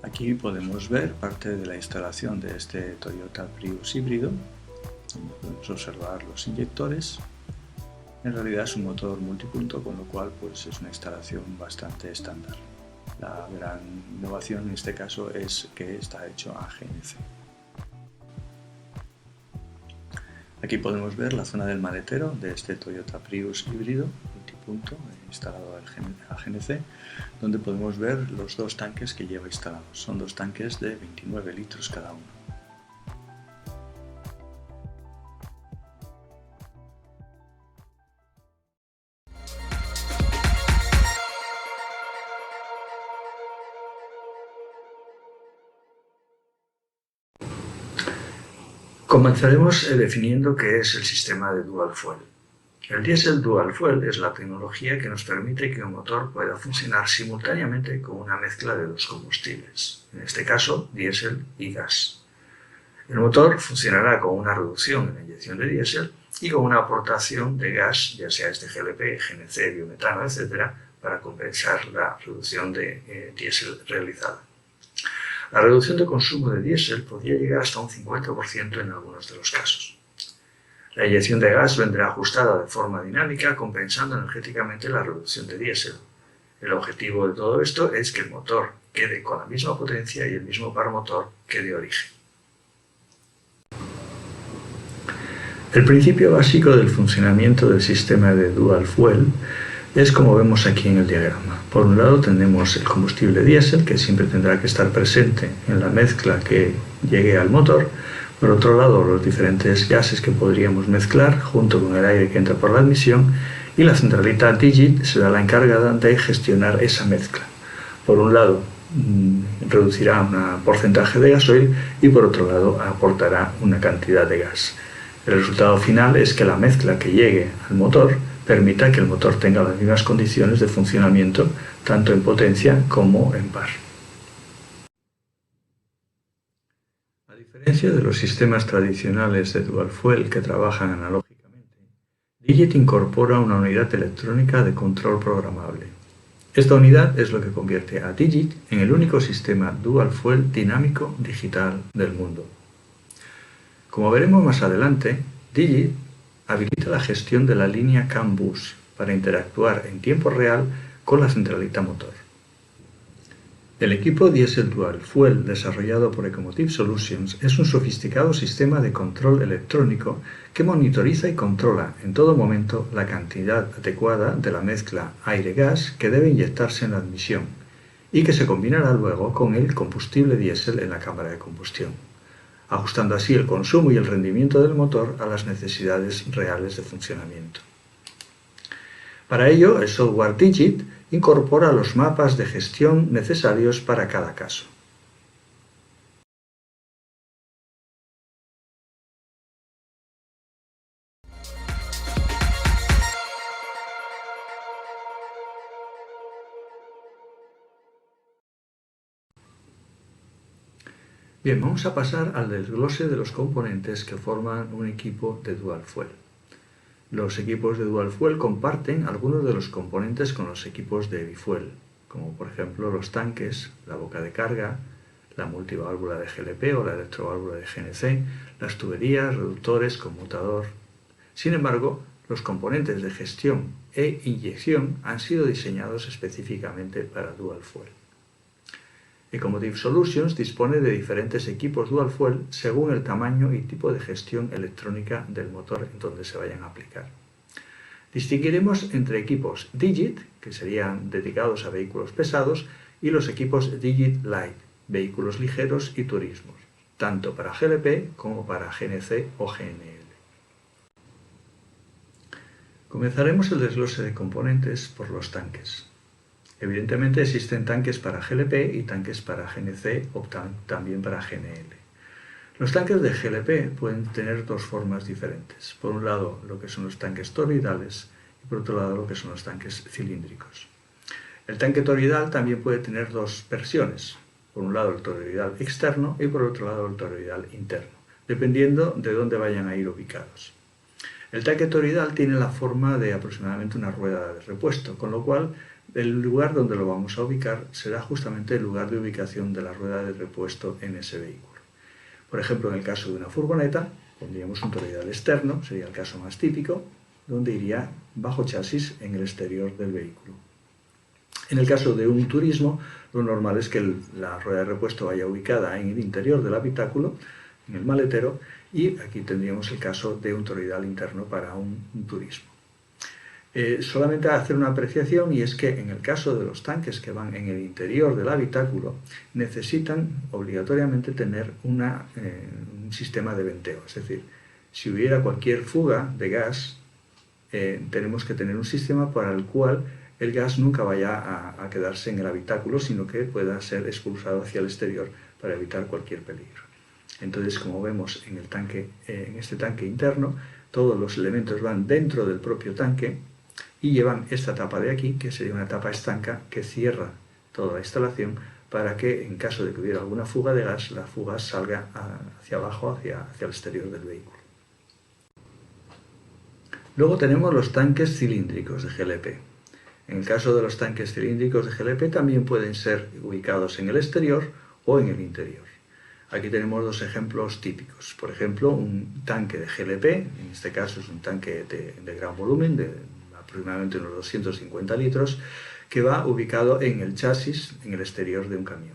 Aquí podemos ver parte de la instalación de este Toyota Prius híbrido. Podemos observar los inyectores. En realidad es un motor multipunto, con lo cual es una instalación bastante estándar. La gran innovación en este caso es que está hecho a GNC. Aquí podemos ver la zona del maletero de este Toyota Prius híbrido multipunto instalado a GNC, donde podemos ver los 2 tanques que lleva instalados. Son 2 tanques de 29 litros cada uno. Comenzaremos definiendo qué es el sistema de Dual Fuel. El diésel Dual Fuel es la tecnología que nos permite que un motor pueda funcionar simultáneamente con una mezcla de 2 combustibles, en este caso diésel y gas. El motor funcionará con una reducción en la inyección de diésel y con una aportación de gas, ya sea GLP, GNC, biometano, etc., para compensar la reducción de diésel realizada. La reducción de consumo de diésel podría llegar hasta un 50% en algunos de los casos. La inyección de gas vendrá ajustada de forma dinámica, compensando energéticamente la reducción de diésel. El objetivo de todo esto es que el motor quede con la misma potencia y el mismo par motor que de origen. El principio básico del funcionamiento del sistema de Dual Fuel es como vemos aquí en el diagrama. Por un lado tenemos el combustible diésel, que siempre tendrá que estar presente en la mezcla que llegue al motor. Por otro lado, los diferentes gases que podríamos mezclar junto con el aire que entra por la admisión, y la centralita Digit será la encargada de gestionar esa mezcla. Por un lado, reducirá un porcentaje de gasoil y por otro lado aportará una cantidad de gas. El resultado final es que la mezcla que llegue al motor permita que el motor tenga las mismas condiciones de funcionamiento tanto en potencia como en par. diferencia de los sistemas tradicionales de dual fuel que trabajan analógicamente, Digit incorpora una unidad electrónica de control programable. Esta unidad es lo que convierte a Digit en el único sistema dual fuel dinámico digital del mundo. Como veremos más adelante, Digit habilita la gestión de la línea CAN bus para interactuar en tiempo real con la centralita motor. El equipo Diesel Dual Fuel desarrollado por Ecomotive Solutions es un sofisticado sistema de control electrónico que monitoriza y controla en todo momento la cantidad adecuada de la mezcla aire-gas que debe inyectarse en la admisión y que se combinará luego con el combustible diésel en la cámara de combustión, ajustando así el consumo y el rendimiento del motor a las necesidades reales de funcionamiento. Para ello, el software Digit incorpora los mapas de gestión necesarios para cada caso. Bien, vamos a pasar al desglose de los componentes que forman un equipo de Dual Fuel. Los equipos de Dual Fuel comparten algunos de los componentes con los equipos de Bifuel, como por ejemplo los tanques, la boca de carga, la multiválvula de GLP o la electroválvula de GNC, las tuberías, reductores, conmutador. Sin embargo, los componentes de gestión e inyección han sido diseñados específicamente para Dual Fuel. Ecomotive Solutions dispone de diferentes equipos Dual Fuel según el tamaño y tipo de gestión electrónica del motor en donde se vayan a aplicar. Distinguiremos entre equipos Digit, que serían dedicados a vehículos pesados, y los equipos Digit Light, vehículos ligeros y turismos, tanto para GLP como para GNC o GNL. Comenzaremos el desglose de componentes por los tanques. Evidentemente existen tanques para GLP y tanques para GNC o también para GNL. Los tanques de GLP pueden tener dos formas diferentes. Por un lado, lo que son los tanques toroidales y por otro lado, lo que son los tanques cilíndricos. El tanque toroidal también puede tener dos versiones. Por un lado, el toroidal externo y por otro lado, el toroidal interno, dependiendo de dónde vayan a ir ubicados. El tanque toroidal tiene la forma de aproximadamente una rueda de repuesto, con lo cual el lugar donde lo vamos a ubicar será justamente el lugar de ubicación de la rueda de repuesto en ese vehículo. Por ejemplo, en el caso de una furgoneta, pondríamos un toroidal externo, sería el caso más típico, donde iría bajo chasis en el exterior del vehículo. En el caso de un turismo, lo normal es que la rueda de repuesto vaya ubicada en el interior del habitáculo, en el maletero, y aquí tendríamos el caso de un toroidal interno para un turismo. Solamente hacer una apreciación, y es que en el caso de los tanques que van en el interior del habitáculo necesitan obligatoriamente tener un sistema de venteo, es decir, si hubiera cualquier fuga de gas tenemos que tener un sistema para el cual el gas nunca vaya a quedarse en el habitáculo, sino que pueda ser expulsado hacia el exterior para evitar cualquier peligro. Entonces, como vemos en este tanque interno, todos los elementos van dentro del propio tanque y llevan esta tapa de aquí, que sería una tapa estanca que cierra toda la instalación para que en caso de que hubiera alguna fuga de gas, la fuga salga hacia abajo, hacia el exterior del vehículo. Luego tenemos los tanques cilíndricos de GLP. En el caso de los tanques cilíndricos de GLP también pueden ser ubicados en el exterior o en el interior. Aquí tenemos dos ejemplos típicos. Por ejemplo, un tanque de GLP, en este caso es un tanque de gran volumen, de aproximadamente unos 250 litros, que va ubicado en el chasis, en el exterior de un camión.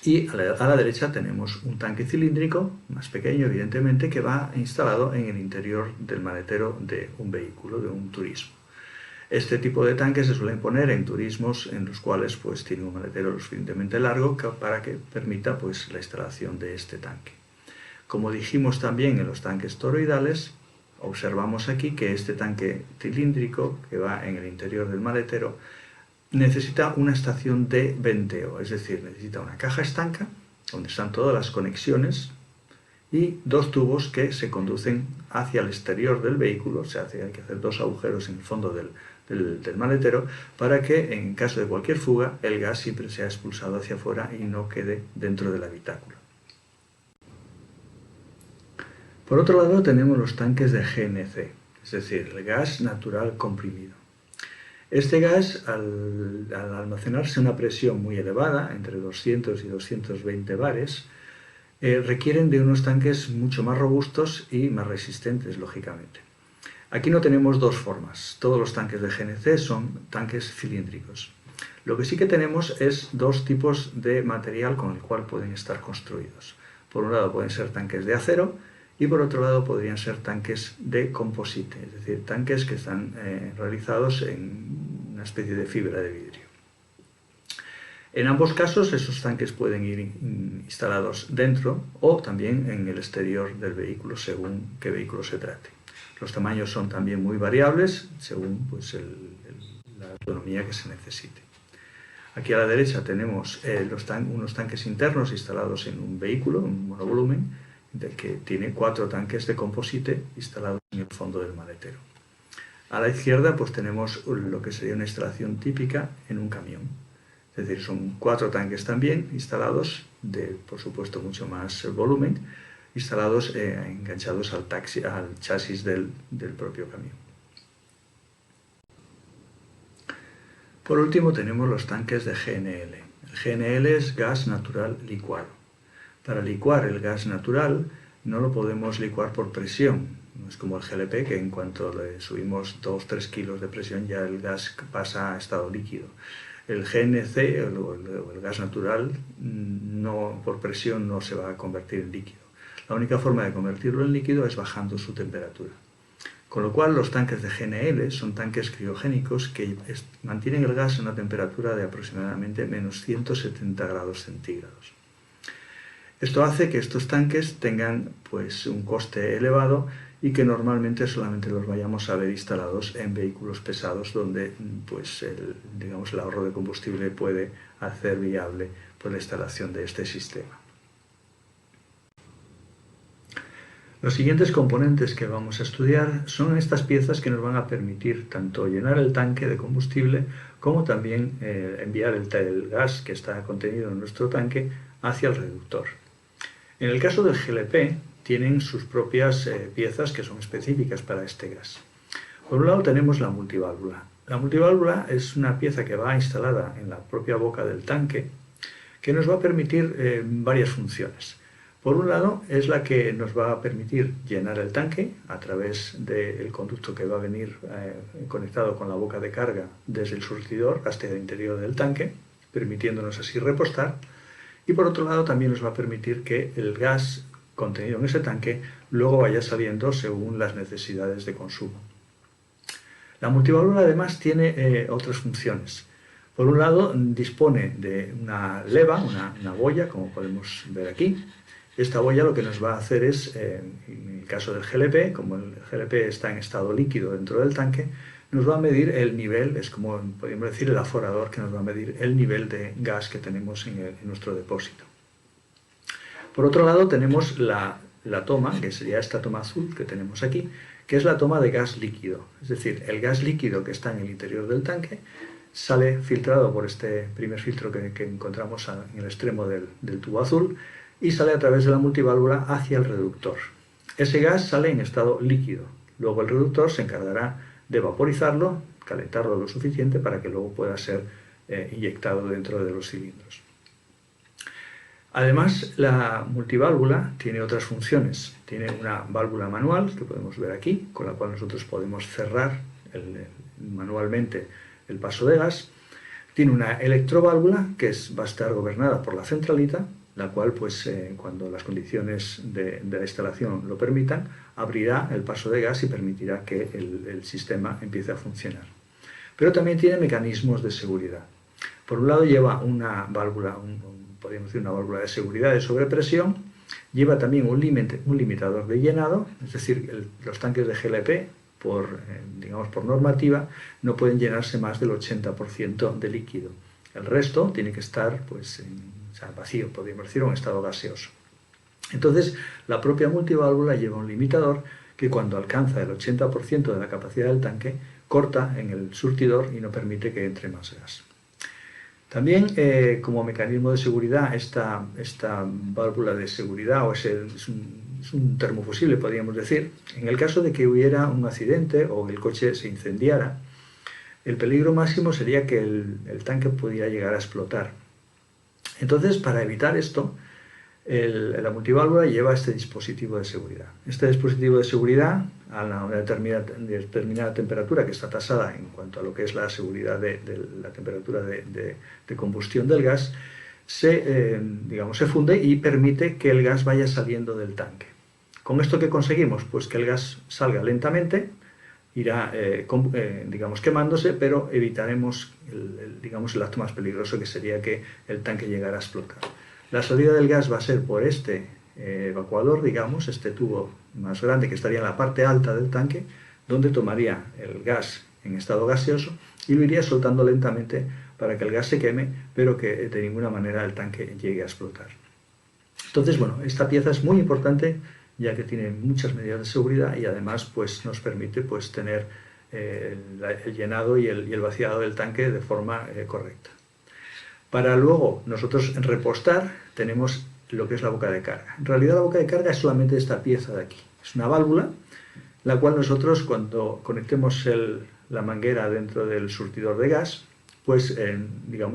Y a la derecha tenemos un tanque cilíndrico, más pequeño evidentemente, que va instalado en el interior del maletero de un vehículo, de un turismo. Este tipo de tanques se suelen poner en turismos en los cuales tiene un maletero lo suficientemente largo para que permita la instalación de este tanque. Como dijimos también en los tanques toroidales, observamos aquí que este tanque cilíndrico que va en el interior del maletero necesita una estación de venteo, es decir, necesita una caja estanca donde están todas las conexiones y dos tubos que se conducen hacia el exterior del vehículo, o sea, hay que hacer dos agujeros en el fondo del maletero para que en caso de cualquier fuga el gas siempre sea expulsado hacia afuera y no quede dentro del habitáculo. Por otro lado tenemos los tanques de GNC, es decir, el gas natural comprimido. Este gas, al almacenarse a una presión muy elevada, entre 200 y 220 bares, requieren de unos tanques mucho más robustos y más resistentes, lógicamente. Aquí no tenemos dos formas. Todos los tanques de GNC son tanques cilíndricos. Lo que sí que tenemos es dos tipos de material con el cual pueden estar construidos. Por un lado pueden ser tanques de acero y por otro lado podrían ser tanques de composite, es decir, tanques que están realizados en una especie de fibra de vidrio. En ambos casos esos tanques pueden ir instalados dentro o también en el exterior del vehículo según qué vehículo se trate. Los tamaños son también muy variables según pues, la autonomía que se necesite. Aquí a la derecha tenemos unos tanques internos instalados en un vehículo, un monovolumen, que tiene 4 tanques de composite instalados en el fondo del maletero. A la izquierda pues tenemos lo que sería una instalación típica en un camión. Es decir, son 4 tanques también instalados, de por supuesto mucho más volumen, instalados enganchados al chasis del propio camión. Por último tenemos los tanques de GNL. El GNL es gas natural licuado. Para licuar el gas natural no lo podemos licuar por presión. No es como el GLP, que en cuanto le subimos 2-3 kilos de presión ya el gas pasa a estado líquido. El GNC, el gas natural, por presión no se va a convertir en líquido. La única forma de convertirlo en líquido es bajando su temperatura. Con lo cual los tanques de GNL son tanques criogénicos que mantienen el gas a una temperatura de aproximadamente menos 170 grados centígrados. Esto hace que estos tanques tengan pues, un coste elevado y que normalmente solamente los vayamos a ver instalados en vehículos pesados donde pues, el ahorro de combustible puede hacer viable pues, la instalación de este sistema. Los siguientes componentes que vamos a estudiar son estas piezas que nos van a permitir tanto llenar el tanque de combustible como también enviar el gas que está contenido en nuestro tanque hacia el reductor. En el caso del GLP tienen sus propias piezas que son específicas para este gas. Por un lado tenemos la multiválvula. La multiválvula es una pieza que va instalada en la propia boca del tanque que nos va a permitir varias funciones. Por un lado, es la que nos va a permitir llenar el tanque a través del conducto que va a venir conectado con la boca de carga desde el surtidor hasta el interior del tanque, permitiéndonos así repostar. Y por otro lado, también nos va a permitir que el gas contenido en ese tanque luego vaya saliendo según las necesidades de consumo. La multiválvula además tiene otras funciones. Por un lado, dispone de una leva, una boya, como podemos ver aquí. Esta boya lo que nos va a hacer es, en el caso del GLP, como el GLP está en estado líquido dentro del tanque, nos va a medir el nivel, es como podríamos decir el aforador que nos va a medir el nivel de gas que tenemos en nuestro depósito. Por otro lado tenemos la toma, que sería esta toma azul que tenemos aquí, que es la toma de gas líquido. Es decir, el gas líquido que está en el interior del tanque sale filtrado por este primer filtro que encontramos en el extremo del tubo azul, y sale a través de la multiválvula hacia el reductor. Ese gas sale en estado líquido. Luego el reductor se encargará de vaporizarlo, calentarlo lo suficiente para que luego pueda ser inyectado dentro de los cilindros. Además, la multiválvula tiene otras funciones. Tiene una válvula manual, que podemos ver aquí, con la cual nosotros podemos cerrar manualmente el paso de gas. Tiene una electroválvula, que va a estar gobernada por la centralita, la cual, pues, cuando las condiciones de la instalación lo permitan, abrirá el paso de gas y permitirá que el sistema empiece a funcionar. Pero también tiene mecanismos de seguridad. Por un lado lleva una válvula, podríamos decir una válvula de seguridad de sobrepresión, lleva también un limitador de llenado, es decir, los tanques de GLP, por normativa, no pueden llenarse más del 80% de líquido. El resto tiene que estar pues, vacío, podríamos decir, en estado gaseoso. Entonces, la propia multiválvula lleva un limitador que cuando alcanza el 80% de la capacidad del tanque, corta en el surtidor y no permite que entre más gas. También, como mecanismo de seguridad, esta válvula de seguridad, o es un termofusible, podríamos decir, en el caso de que hubiera un accidente o que el coche se incendiara, el peligro máximo sería que el tanque pudiera llegar a explotar. Entonces, para evitar esto, la multiválvula lleva este dispositivo de seguridad. Este dispositivo de seguridad, a una determinada temperatura que está tasada en cuanto a lo que es la seguridad de la temperatura de combustión del gas, se funde y permite que el gas vaya saliendo del tanque. ¿Con esto qué conseguimos? Pues que el gas salga lentamente, irá quemándose, pero evitaremos el acto más peligroso, que sería que el tanque llegara a explotar. La salida del gas va a ser por este evacuador, este tubo más grande que estaría en la parte alta del tanque, donde tomaría el gas en estado gaseoso y lo iría soltando lentamente para que el gas se queme, pero que de ninguna manera el tanque llegue a explotar. Entonces, bueno, esta pieza es muy importante, ya que tiene muchas medidas de seguridad y además pues, nos permite pues, tener el llenado y el vaciado del tanque de forma correcta. Para luego nosotros repostar tenemos lo que es la boca de carga. En realidad la boca de carga es solamente esta pieza de aquí. Es una válvula, la cual nosotros cuando conectemos la manguera dentro del surtidor de gas, pues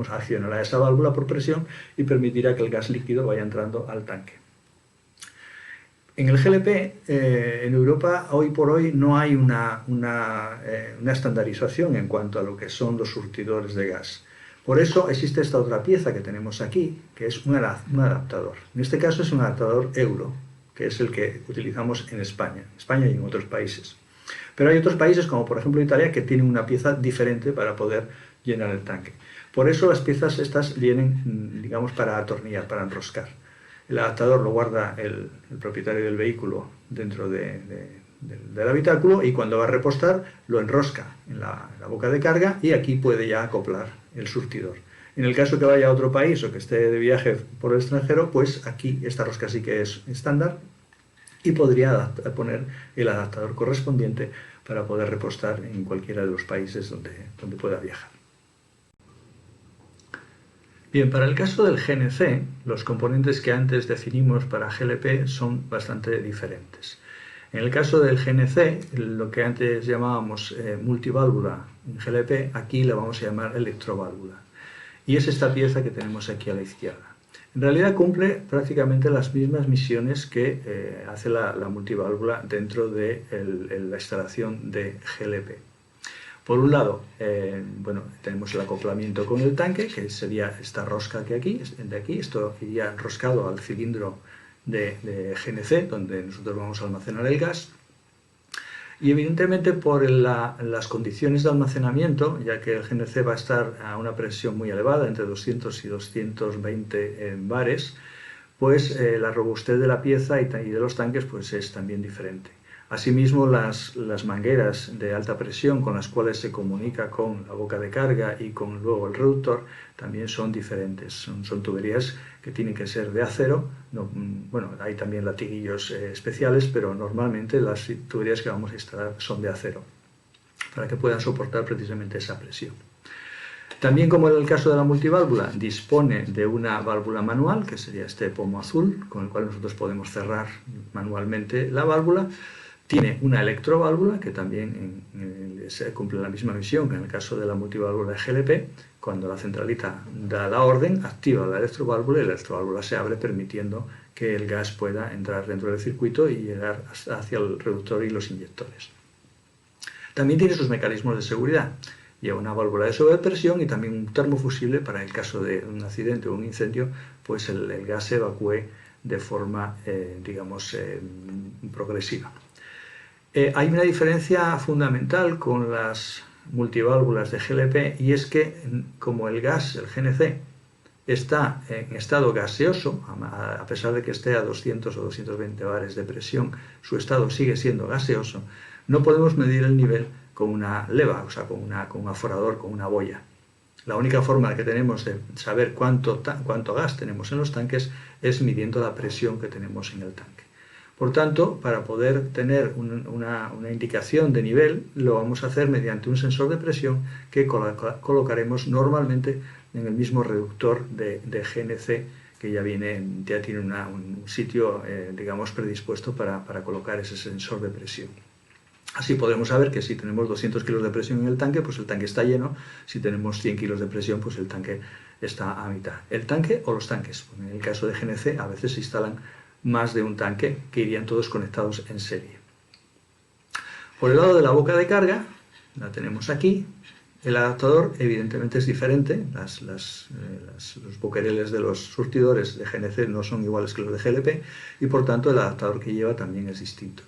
accionará esa válvula por presión y permitirá que el gas líquido vaya entrando al tanque. En el GLP, en Europa, hoy por hoy no hay una estandarización en cuanto a lo que son los surtidores de gas. Por eso existe esta otra pieza que tenemos aquí, que es un adaptador. En este caso es un adaptador euro, que es el que utilizamos en España y en otros países. Pero hay otros países, como por ejemplo Italia, que tienen una pieza diferente para poder llenar el tanque. Por eso las piezas estas vienen, para atornillar, para enroscar. El adaptador lo guarda el propietario del vehículo dentro del habitáculo y cuando va a repostar lo enrosca en la boca de carga y aquí puede ya acoplar el surtidor. En el caso que vaya a otro país o que esté de viaje por el extranjero, pues aquí esta rosca sí que es estándar y podría poner el adaptador correspondiente para poder repostar en cualquiera de los países donde pueda viajar. Bien, para el caso del GNC, los componentes que antes definimos para GLP son bastante diferentes. En el caso del GNC, lo que antes llamábamos multiválvula en GLP, aquí la vamos a llamar electroválvula. Y es esta pieza que tenemos aquí a la izquierda. En realidad cumple prácticamente las mismas misiones que hace la multiválvula dentro de la instalación de GLP. Por un lado, tenemos el acoplamiento con el tanque, que sería esta rosca de aquí, esto iría enroscado al cilindro de GNC, donde nosotros vamos a almacenar el gas. Y evidentemente por las condiciones de almacenamiento, ya que el GNC va a estar a una presión muy elevada, entre 200 y 220 bares, pues la robustez de la pieza y de los tanques pues es también diferente. Asimismo, las mangueras de alta presión con las cuales se comunica con la boca de carga y con luego el reductor también son diferentes. Son tuberías que tienen que ser de acero. Hay también latiguillos especiales, pero normalmente las tuberías que vamos a instalar son de acero para que puedan soportar precisamente esa presión. También, como en el caso de la multiválvula, dispone de una válvula manual, que sería este pomo azul, con el cual nosotros podemos cerrar manualmente la válvula. Tiene una electroválvula que también cumple la misma misión que en el caso de la multiválvula de GLP. Cuando la centralita da la orden, activa la electroválvula y la electroválvula se abre permitiendo que el gas pueda entrar dentro del circuito y llegar hacia el reductor y los inyectores. También tiene sus mecanismos de seguridad. Lleva una válvula de sobrepresión y también un termofusible para el caso de un accidente o un incendio, pues el gas se evacúe de forma, progresiva. Hay una diferencia fundamental con las multiválvulas de GLP y es que como el gas, el GNC, está en estado gaseoso, a pesar de que esté a 200 o 220 bares de presión, su estado sigue siendo gaseoso, no podemos medir el nivel con una leva, o sea, con un aforador, con una boya. La única forma que tenemos de saber cuánto gas tenemos en los tanques es midiendo la presión que tenemos en el tanque. Por tanto, para poder tener una indicación de nivel, lo vamos a hacer mediante un sensor de presión que colocaremos normalmente en el mismo reductor de GNC, que ya tiene un sitio, digamos, predispuesto para colocar ese sensor de presión. Así podremos saber que si tenemos 200 kilos de presión en el tanque, pues el tanque está lleno. Si tenemos 100 kilos de presión, pues el tanque está a mitad. El tanque o los tanques. En el caso de GNC, a veces se instalan más de un tanque que irían todos conectados en serie. Por el lado de la boca de carga, la tenemos aquí. El adaptador evidentemente es diferente. Los boquereles de los surtidores de GNC no son iguales que los de GLP y por tanto el adaptador que lleva también es distinto.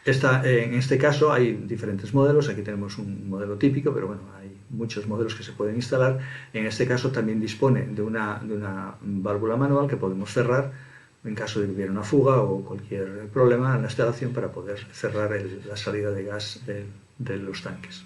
En este caso hay diferentes modelos. Aquí tenemos un modelo típico, pero bueno, hay muchos modelos que se pueden instalar. En este caso también dispone de una válvula manual que podemos cerrar en caso de que hubiera una fuga o cualquier problema en la instalación, para poder cerrar la salida de gas de los tanques.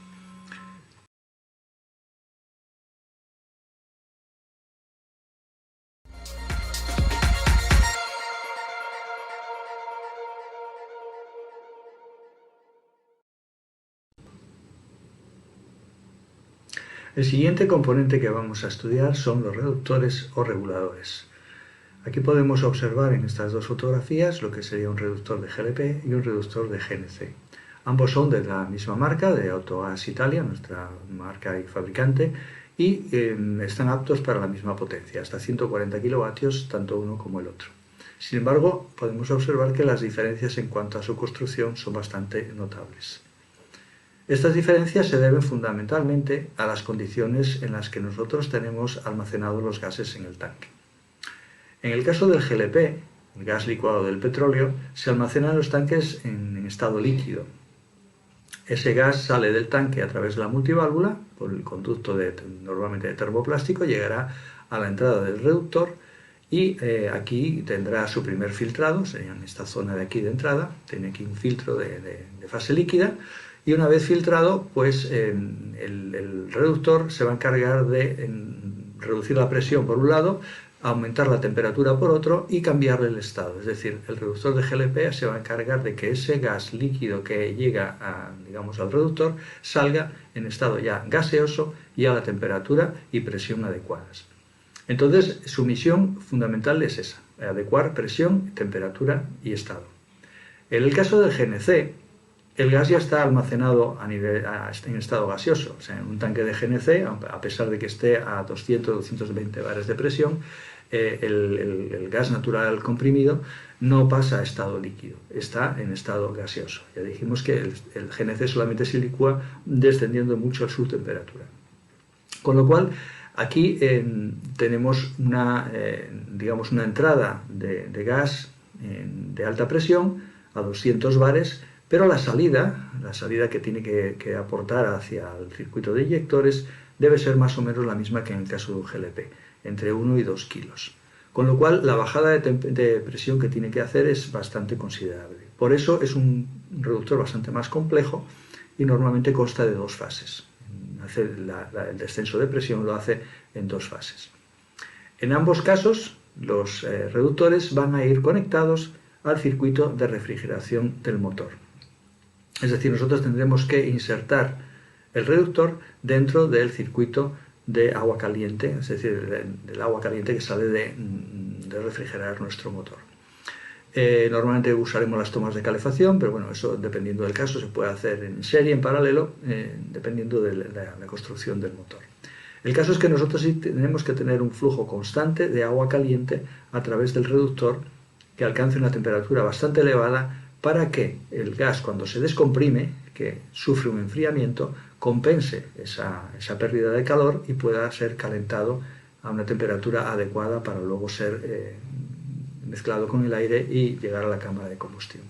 El siguiente componente que vamos a estudiar son los reductores o reguladores. Aquí podemos observar en estas dos fotografías lo que sería un reductor de GLP y un reductor de GNC. Ambos son de la misma marca, de Autogas Italia, nuestra marca y fabricante, y están aptos para la misma potencia, hasta 140 kilovatios, tanto uno como el otro. Sin embargo, podemos observar que las diferencias en cuanto a su construcción son bastante notables. Estas diferencias se deben fundamentalmente a las condiciones en las que nosotros tenemos almacenados los gases en el tanque. En el caso del GLP, el gas licuado del petróleo, se almacena en los tanques en estado líquido. Ese gas sale del tanque a través de la multiválvula, por el conducto normalmente de termoplástico, llegará a la entrada del reductor y aquí tendrá su primer filtrado, sería en esta zona de aquí de entrada, tiene aquí un filtro de fase líquida. Y una vez filtrado, pues el reductor se va a encargar de reducir la presión por un lado, aumentar la temperatura por otro y cambiarle el estado. Es decir, el reductor de GLP se va a encargar de que ese gas líquido que llega digamos, al reductor salga en estado ya gaseoso y a la temperatura y presión adecuadas. Entonces, su misión fundamental es esa, adecuar presión, temperatura y estado. En el caso del GNC, el gas ya está almacenado en estado gaseoso, o sea, en un tanque de GNC, a pesar de que esté a 200-220 bares de presión, el gas natural comprimido no pasa a estado líquido, está en estado gaseoso. Ya dijimos que el GNC solamente se licúa descendiendo mucho a su temperatura. Con lo cual, aquí tenemos digamos una entrada de gas de alta presión a 200 bares, pero la salida que tiene que aportar hacia el circuito de inyectores debe ser más o menos la misma que en el caso de un GLP, entre 1 y 2 kilos. Con lo cual, la bajada de presión que tiene que hacer es bastante considerable. Por eso es un reductor bastante más complejo y normalmente consta de dos fases. El descenso de presión lo hace en dos fases. En ambos casos, los reductores van a ir conectados al circuito de refrigeración del motor. Es decir, nosotros tendremos que insertar el reductor dentro del circuito de agua caliente, es decir, del agua caliente que sale de refrigerar nuestro motor. Normalmente usaremos las tomas de calefacción, pero bueno, eso dependiendo del caso se puede hacer en serie, en paralelo, dependiendo de la construcción del motor. El caso es que nosotros sí tenemos que tener un flujo constante de agua caliente a través del reductor que alcance una temperatura bastante elevada, para que el gas, cuando se descomprime, que sufre un enfriamiento, compense esa pérdida de calor y pueda ser calentado a una temperatura adecuada para luego ser mezclado con el aire y llegar a la cámara de combustión.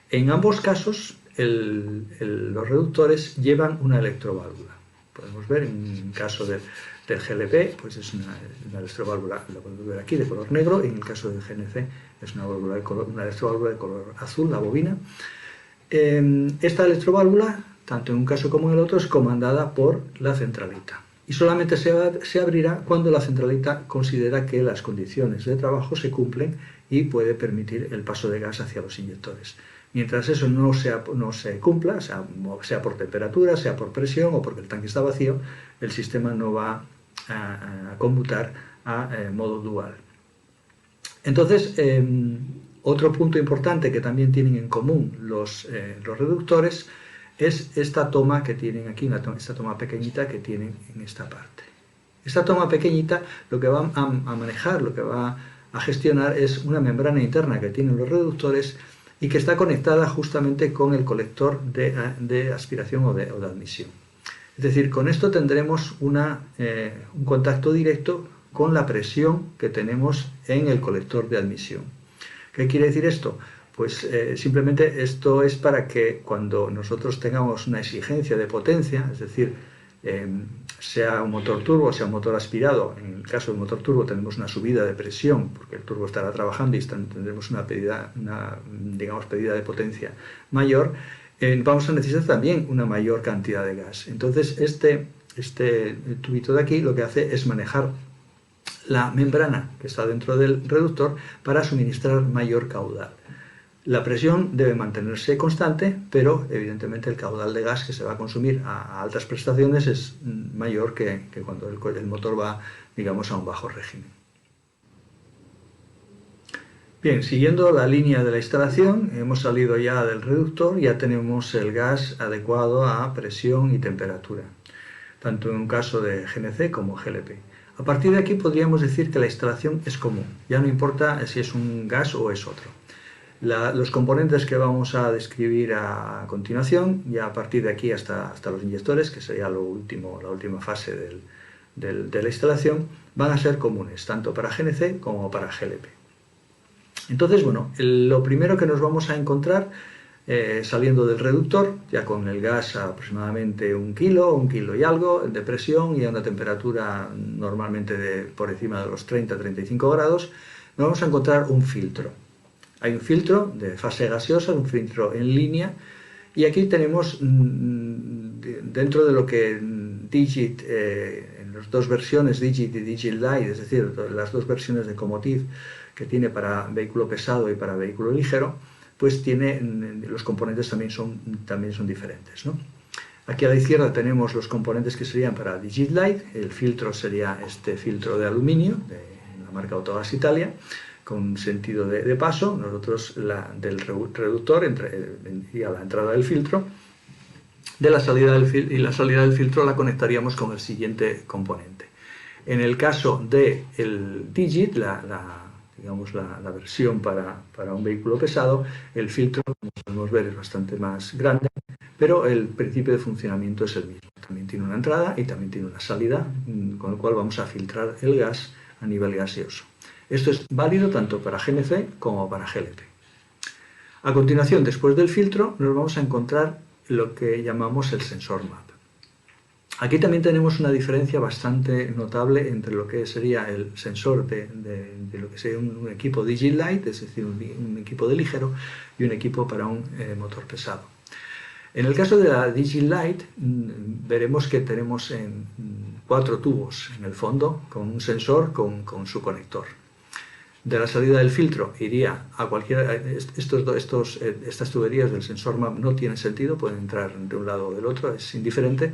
En ambos casos, los reductores llevan una electroválvula. Podemos ver en el caso del GLP, pues es una electroválvula, lo podemos ver aquí, de color negro, y en el caso del GNC es una electroválvula de color azul, la bobina. Esta electroválvula, tanto en un caso como en el otro, es comandada por la centralita y solamente se abrirá cuando la centralita considera que las condiciones de trabajo se cumplen y puede permitir el paso de gas hacia los inyectores. Mientras eso no se cumpla, sea por temperatura, sea por presión o porque el tanque está vacío, el sistema no va a conmutar a modo dual. Entonces, otro punto importante que también tienen en común los reductores es esta toma que tienen aquí, esta toma pequeñita que tienen en esta parte. Esta toma pequeñita lo que va a manejar, lo que va a gestionar es una membrana interna que tienen los reductores y que está conectada justamente con el colector de aspiración o de admisión. Es decir, con esto tendremos un contacto directo con la presión que tenemos en el colector de admisión. ¿Qué quiere decir esto? Pues simplemente esto es para que cuando nosotros tengamos una exigencia de potencia, es decir, sea un motor turbo o sea un motor aspirado, en el caso del motor turbo tenemos una subida de presión porque el turbo estará trabajando y tendremos una pedida de potencia mayor, vamos a necesitar también una mayor cantidad de gas. Entonces este tubito de aquí lo que hace es manejar la membrana que está dentro del reductor para suministrar mayor caudal. La presión debe mantenerse constante, pero evidentemente el caudal de gas que se va a consumir a altas prestaciones es mayor que cuando el motor va, digamos, a un bajo régimen. Bien, siguiendo la línea de la instalación, hemos salido ya del reductor, ya tenemos el gas adecuado a presión y temperatura, tanto en un caso de GNC como GLP. A partir de aquí podríamos decir que la instalación es común, ya no importa si es un gas o es otro. Los componentes que vamos a describir a continuación, ya a partir de aquí hasta los inyectores, que sería la última fase de la instalación, van a ser comunes, tanto para GNC como para GLP. Entonces, bueno, lo primero que nos vamos a encontrar saliendo del reductor, ya con el gas a aproximadamente 1 kilo y algo de presión y a una temperatura normalmente por encima de los 30-35 grados, nos vamos a encontrar un filtro. Hay un filtro de fase gaseosa, un filtro en línea, y aquí tenemos dentro de lo que Digit, en las dos versiones Digit y Digit Lite, es decir, las dos versiones de Comotiv que tiene para vehículo pesado y para vehículo ligero, pues los componentes también son diferentes, ¿no? Aquí a la izquierda tenemos los componentes que serían para Digit Lite, el filtro sería este filtro de aluminio de la marca Autogas Italia, con sentido de paso, nosotros del reductor y a la entrada del filtro, y la salida del filtro la conectaríamos con el siguiente componente. En el caso del Digit, digamos la versión para un vehículo pesado, el filtro, como podemos ver, es bastante más grande, pero el principio de funcionamiento es el mismo. También tiene una entrada y también tiene una salida, con lo cual vamos a filtrar el gas a nivel gaseoso. Esto es válido tanto para GNC como para GLP. A continuación, después del filtro, nos vamos a encontrar lo que llamamos el sensor MAP. Aquí también tenemos una diferencia bastante notable entre lo que sería el sensor de lo que sería un equipo Digit Lite, es decir, un equipo de ligero, y un equipo para un motor pesado. En el caso de la Digit Lite, veremos que tenemos 4 tubos en el fondo, con un sensor con su conector. De la salida del filtro iría a cualquiera. Estas tuberías del sensor MAP no tienen sentido, pueden entrar de un lado o del otro, es indiferente,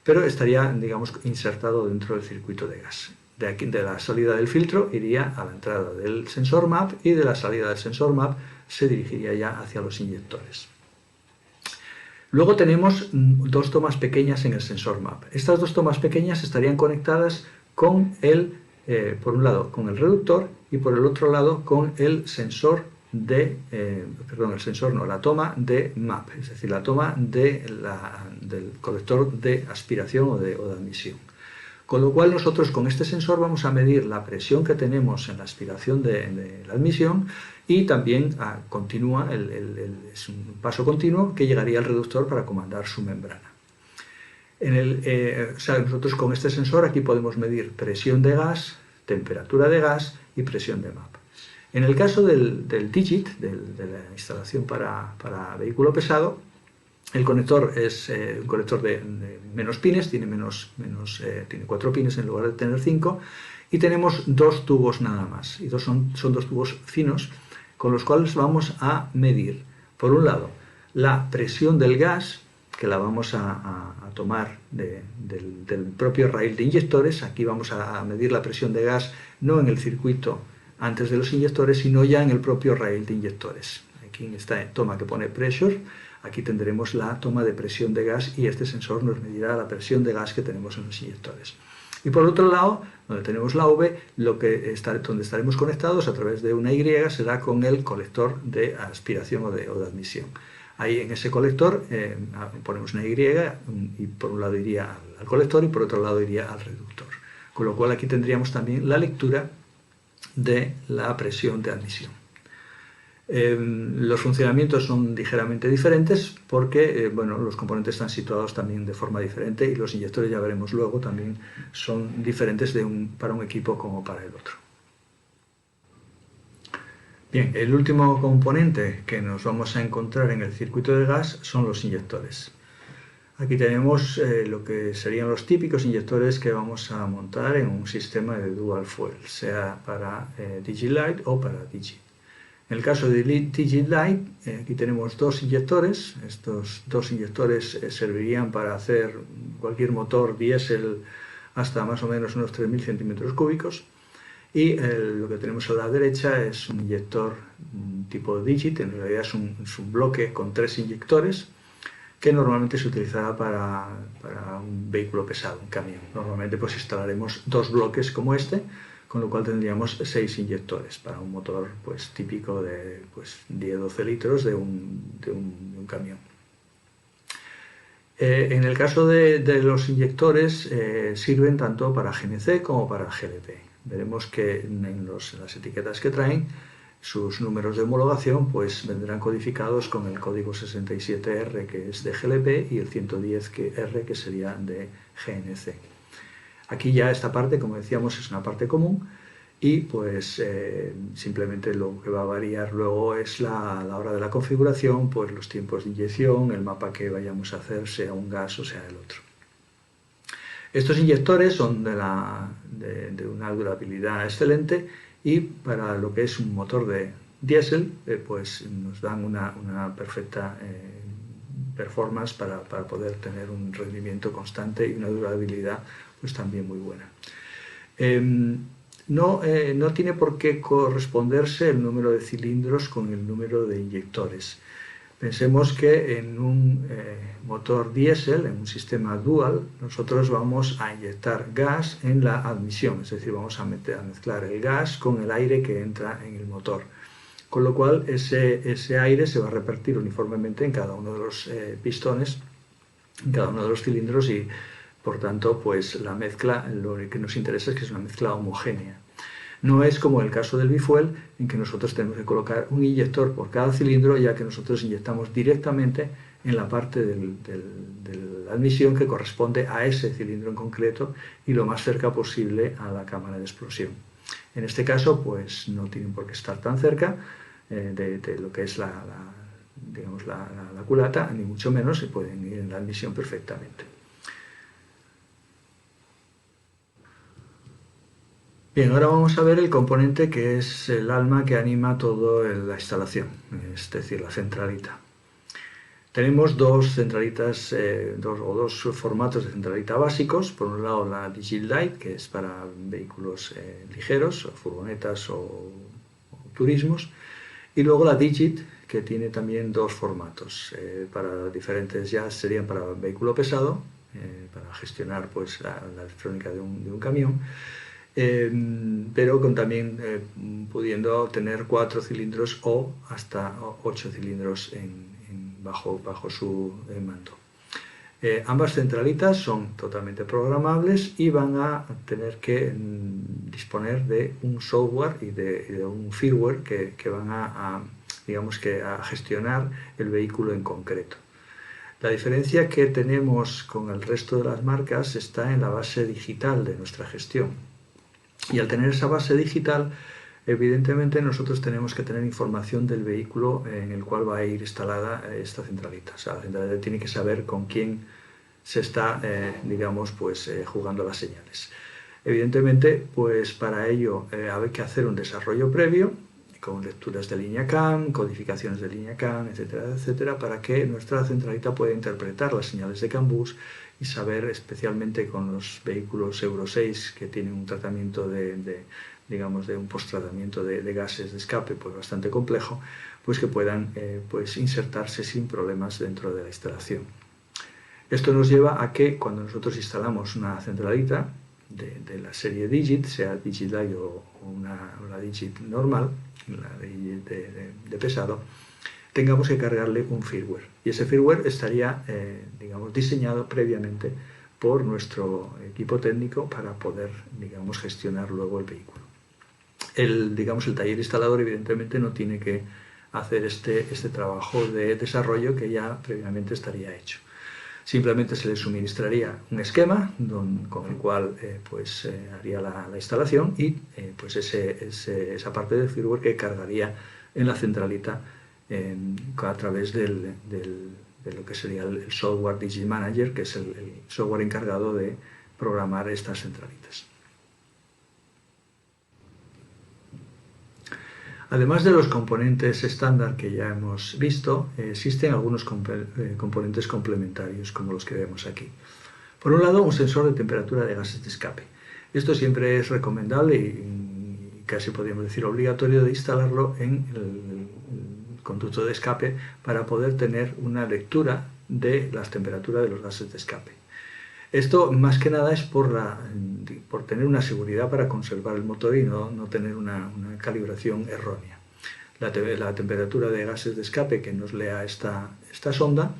pero estaría, digamos, insertado dentro del circuito de gas. De la salida del filtro iría a la entrada del sensor MAP y de la salida del sensor MAP se dirigiría ya hacia los inyectores. Luego tenemos 2 tomas pequeñas en el sensor MAP. Estas 2 tomas pequeñas estarían conectadas con por un lado con el reductor y por el otro lado con el sensor la toma de MAP, es decir, la toma del colector de aspiración o de admisión. Con lo cual nosotros con este sensor vamos a medir la presión que tenemos en la aspiración de la admisión y también es un paso continuo que llegaría al reductor para comandar su membrana. Nosotros con este sensor aquí podemos medir presión de gas, temperatura de gas y presión de MAP. En el caso del Digit, de la instalación para vehículo pesado, El conector es un conector de menos pines, tiene 4 pines en lugar de tener 5, y tenemos 2 tubos nada más, y son 2 tubos finos, con los cuales vamos a medir, por un lado, la presión del gas, que la vamos a tomar del propio rail de inyectores. Aquí vamos a medir la presión de gas no en el circuito antes de los inyectores, sino ya en el propio rail de inyectores. Aquí en esta toma que pone pressure, aquí tendremos la toma de presión de gas y este sensor nos medirá la presión de gas que tenemos en los inyectores. Y por otro lado, donde tenemos la V, donde estaremos conectados a través de una Y será con el colector de aspiración o de admisión. Ahí en ese colector ponemos una Y y por un lado iría al colector y por otro lado iría al reductor. Con lo cual aquí tendríamos también la lectura de la presión de admisión. Los funcionamientos son ligeramente diferentes porque los componentes están situados también de forma diferente y los inyectores, ya veremos luego, también son diferentes para un equipo como para el otro. Bien, el último componente que nos vamos a encontrar en el circuito de gas son los inyectores. Aquí tenemos lo que serían los típicos inyectores que vamos a montar en un sistema de dual fuel, sea para Digilight o para Digit. En el caso de Digilight, aquí tenemos 2 inyectores. Estos 2 inyectores servirían para hacer cualquier motor diésel hasta más o menos unos 3.000 centímetros cúbicos. Y lo que tenemos a la derecha es un inyector tipo Digit, en realidad es un bloque con 3 inyectores que normalmente se utilizará para un vehículo pesado, un camión. Normalmente pues instalaremos 2 bloques como este, con lo cual tendríamos 6 inyectores para un motor pues típico de 10-12 litros de un camión. En el caso de los inyectores sirven tanto para GNC como para GLP. Veremos que en las etiquetas que traen sus números de homologación pues vendrán codificados con el código 67R que es de GLP y el 110R que sería de GNC. Aquí ya esta parte, como decíamos, es una parte común y pues simplemente lo que va a variar luego es la hora de la configuración, pues los tiempos de inyección, el mapa que vayamos a hacer, sea un gas o sea el otro. Estos inyectores son de una durabilidad excelente y para lo que es un motor de diésel pues nos dan una perfecta performance para poder tener un rendimiento constante y una durabilidad pues también muy buena. No tiene por qué corresponderse el número de cilindros con el número de inyectores. Pensemos que en un motor diésel, en un sistema dual, nosotros vamos a inyectar gas en la admisión, es decir, vamos a mezclar el gas con el aire que entra en el motor. Con lo cual ese aire se va a repartir uniformemente en cada uno de los pistones, en cada uno de los cilindros y por tanto pues la mezcla, lo que nos interesa es que es una mezcla homogénea. No es como el caso del bifuel, en que nosotros tenemos que colocar un inyector por cada cilindro, ya que nosotros inyectamos directamente en la parte de la admisión que corresponde a ese cilindro en concreto y lo más cerca posible a la cámara de explosión. En este caso, pues no tienen por qué estar tan cerca de lo que es la culata, ni mucho menos, se pueden ir en la admisión perfectamente. Bien, ahora vamos a ver el componente que es el alma que anima toda la instalación, es decir, la centralita. Tenemos 2 centralitas, dos formatos de centralita básicos. Por un lado la Digilight, que es para vehículos ligeros, o furgonetas o turismos. Y luego la Digit, que tiene también 2 formatos, para diferentes, ya serían para vehículo pesado, para gestionar pues, la electrónica de un camión. Pero también pudiendo tener 4 cilindros o hasta 8 cilindros bajo su mando. Ambas centralitas son totalmente programables y van a tener que disponer de un software y de un firmware que van digamos que a gestionar el vehículo en concreto. La diferencia que tenemos con el resto de las marcas está en la base digital de nuestra gestión. Y al tener esa base digital, evidentemente nosotros tenemos que tener información del vehículo en el cual va a ir instalada esta centralita. O sea, la centralita tiene que saber con quién se está, digamos, pues jugando las señales. Evidentemente, pues para ello hay que hacer un desarrollo previo con lecturas de línea CAN, codificaciones de línea CAN, etcétera, etcétera, para que nuestra centralita pueda interpretar las señales de CAN bus y saber, especialmente con los vehículos Euro 6 que tienen un tratamiento digamos, de un post-tratamiento de gases de escape pues bastante complejo, pues que puedan pues insertarse sin problemas dentro de la instalación. Esto nos lleva a que cuando nosotros instalamos una centralita de la serie Digit, sea Digit Lite o una Digit normal, la de pesado, tengamos que cargarle un firmware. Y ese firmware estaría, digamos, diseñado previamente por nuestro equipo técnico para poder, digamos, gestionar luego el vehículo. El taller instalador evidentemente no tiene que hacer este trabajo de desarrollo que ya previamente estaría hecho. Simplemente se le suministraría un esquema con el cual haría la instalación y pues esa parte del firmware que cargaría en la centralita a través de lo que sería el software Digit Manager, que es el software encargado de programar estas centralitas. Además de los componentes estándar que ya hemos visto, existen algunos componentes complementarios, como los que vemos aquí. Por un lado, un sensor de temperatura de gases de escape. Esto siempre es recomendable y casi podríamos decir obligatorio de instalarlo en el conducto de escape para poder tener una lectura de las temperaturas de los gases de escape. Esto más que nada es por tener una seguridad para conservar el motor y no tener una calibración errónea. La temperatura de gases de escape que nos lea esta sonda,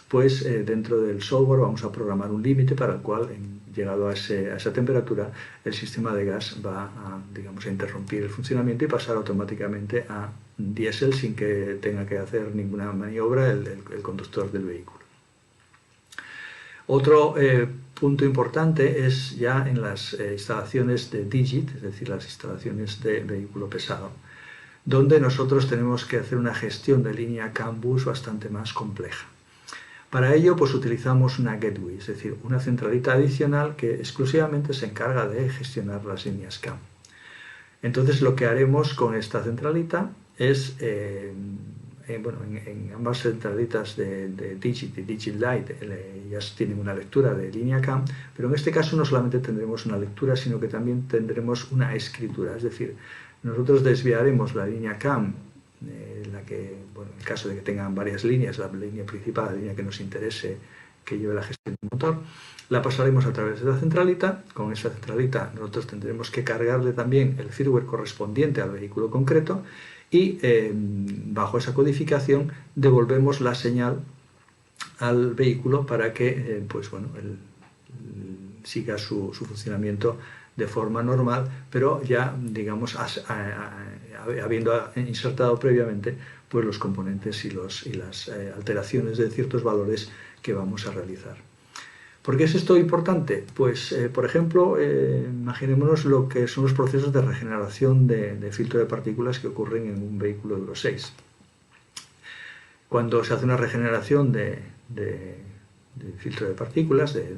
pues dentro del software vamos a programar un límite para el cual, llegado a esa temperatura, el sistema de gas va a interrumpir el funcionamiento y pasar automáticamente a diésel sin que tenga que hacer ninguna maniobra el conductor del vehículo. Otro punto importante es ya en las instalaciones de Digit, es decir, las instalaciones de vehículo pesado, donde nosotros tenemos que hacer una gestión de línea CAN bus bastante más compleja. Para ello, pues utilizamos una gateway, es decir, una centralita adicional que exclusivamente se encarga de gestionar las líneas CAN. Entonces, lo que haremos con esta centralita es en ambas centralitas de Digit y Digit Lite ellas tienen una lectura de línea CAN, pero en este caso no solamente tendremos una lectura, sino que también tendremos una escritura, es decir, nosotros desviaremos la línea CAN, en el caso de que tengan varias líneas, la línea principal, la línea que nos interese que lleve la gestión del motor, la pasaremos a través de la centralita. Con esta centralita nosotros tendremos que cargarle también el firmware correspondiente al vehículo concreto y bajo esa codificación devolvemos la señal al vehículo para que siga su funcionamiento de forma normal, pero ya, digamos, habiendo insertado previamente pues, los componentes y las alteraciones de ciertos valores que vamos a realizar. ¿Por qué es esto importante? Pues, por ejemplo, imaginémonos lo que son los procesos de regeneración de filtro de partículas que ocurren en un vehículo Euro 6. Cuando se hace una regeneración de filtro de partículas, de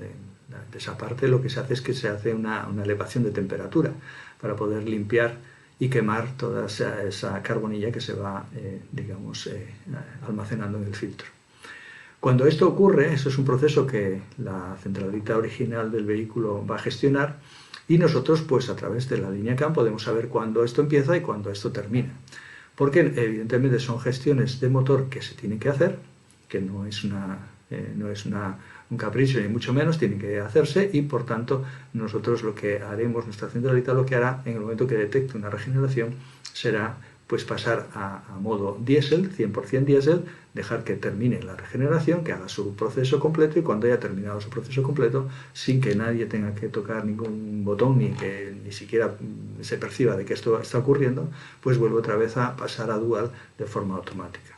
esa parte, lo que se hace es que se hace una elevación de temperatura para poder limpiar y quemar toda esa carbonilla que se va, almacenando en el filtro. Cuando esto ocurre, eso es un proceso que la centralita original del vehículo va a gestionar y nosotros, pues a través de la línea CAN, podemos saber cuándo esto empieza y cuándo esto termina. Porque evidentemente son gestiones de motor que se tienen que hacer, que no es un capricho ni mucho menos, tienen que hacerse y por tanto nosotros lo que haremos, nuestra centralita lo que hará en el momento que detecte una regeneración será pues pasar a modo diésel, 100% diésel, dejar que termine la regeneración, que haga su proceso completo y cuando haya terminado su proceso completo, sin que nadie tenga que tocar ningún botón ni que ni siquiera se perciba de que esto está ocurriendo, pues vuelve otra vez a pasar a dual de forma automática.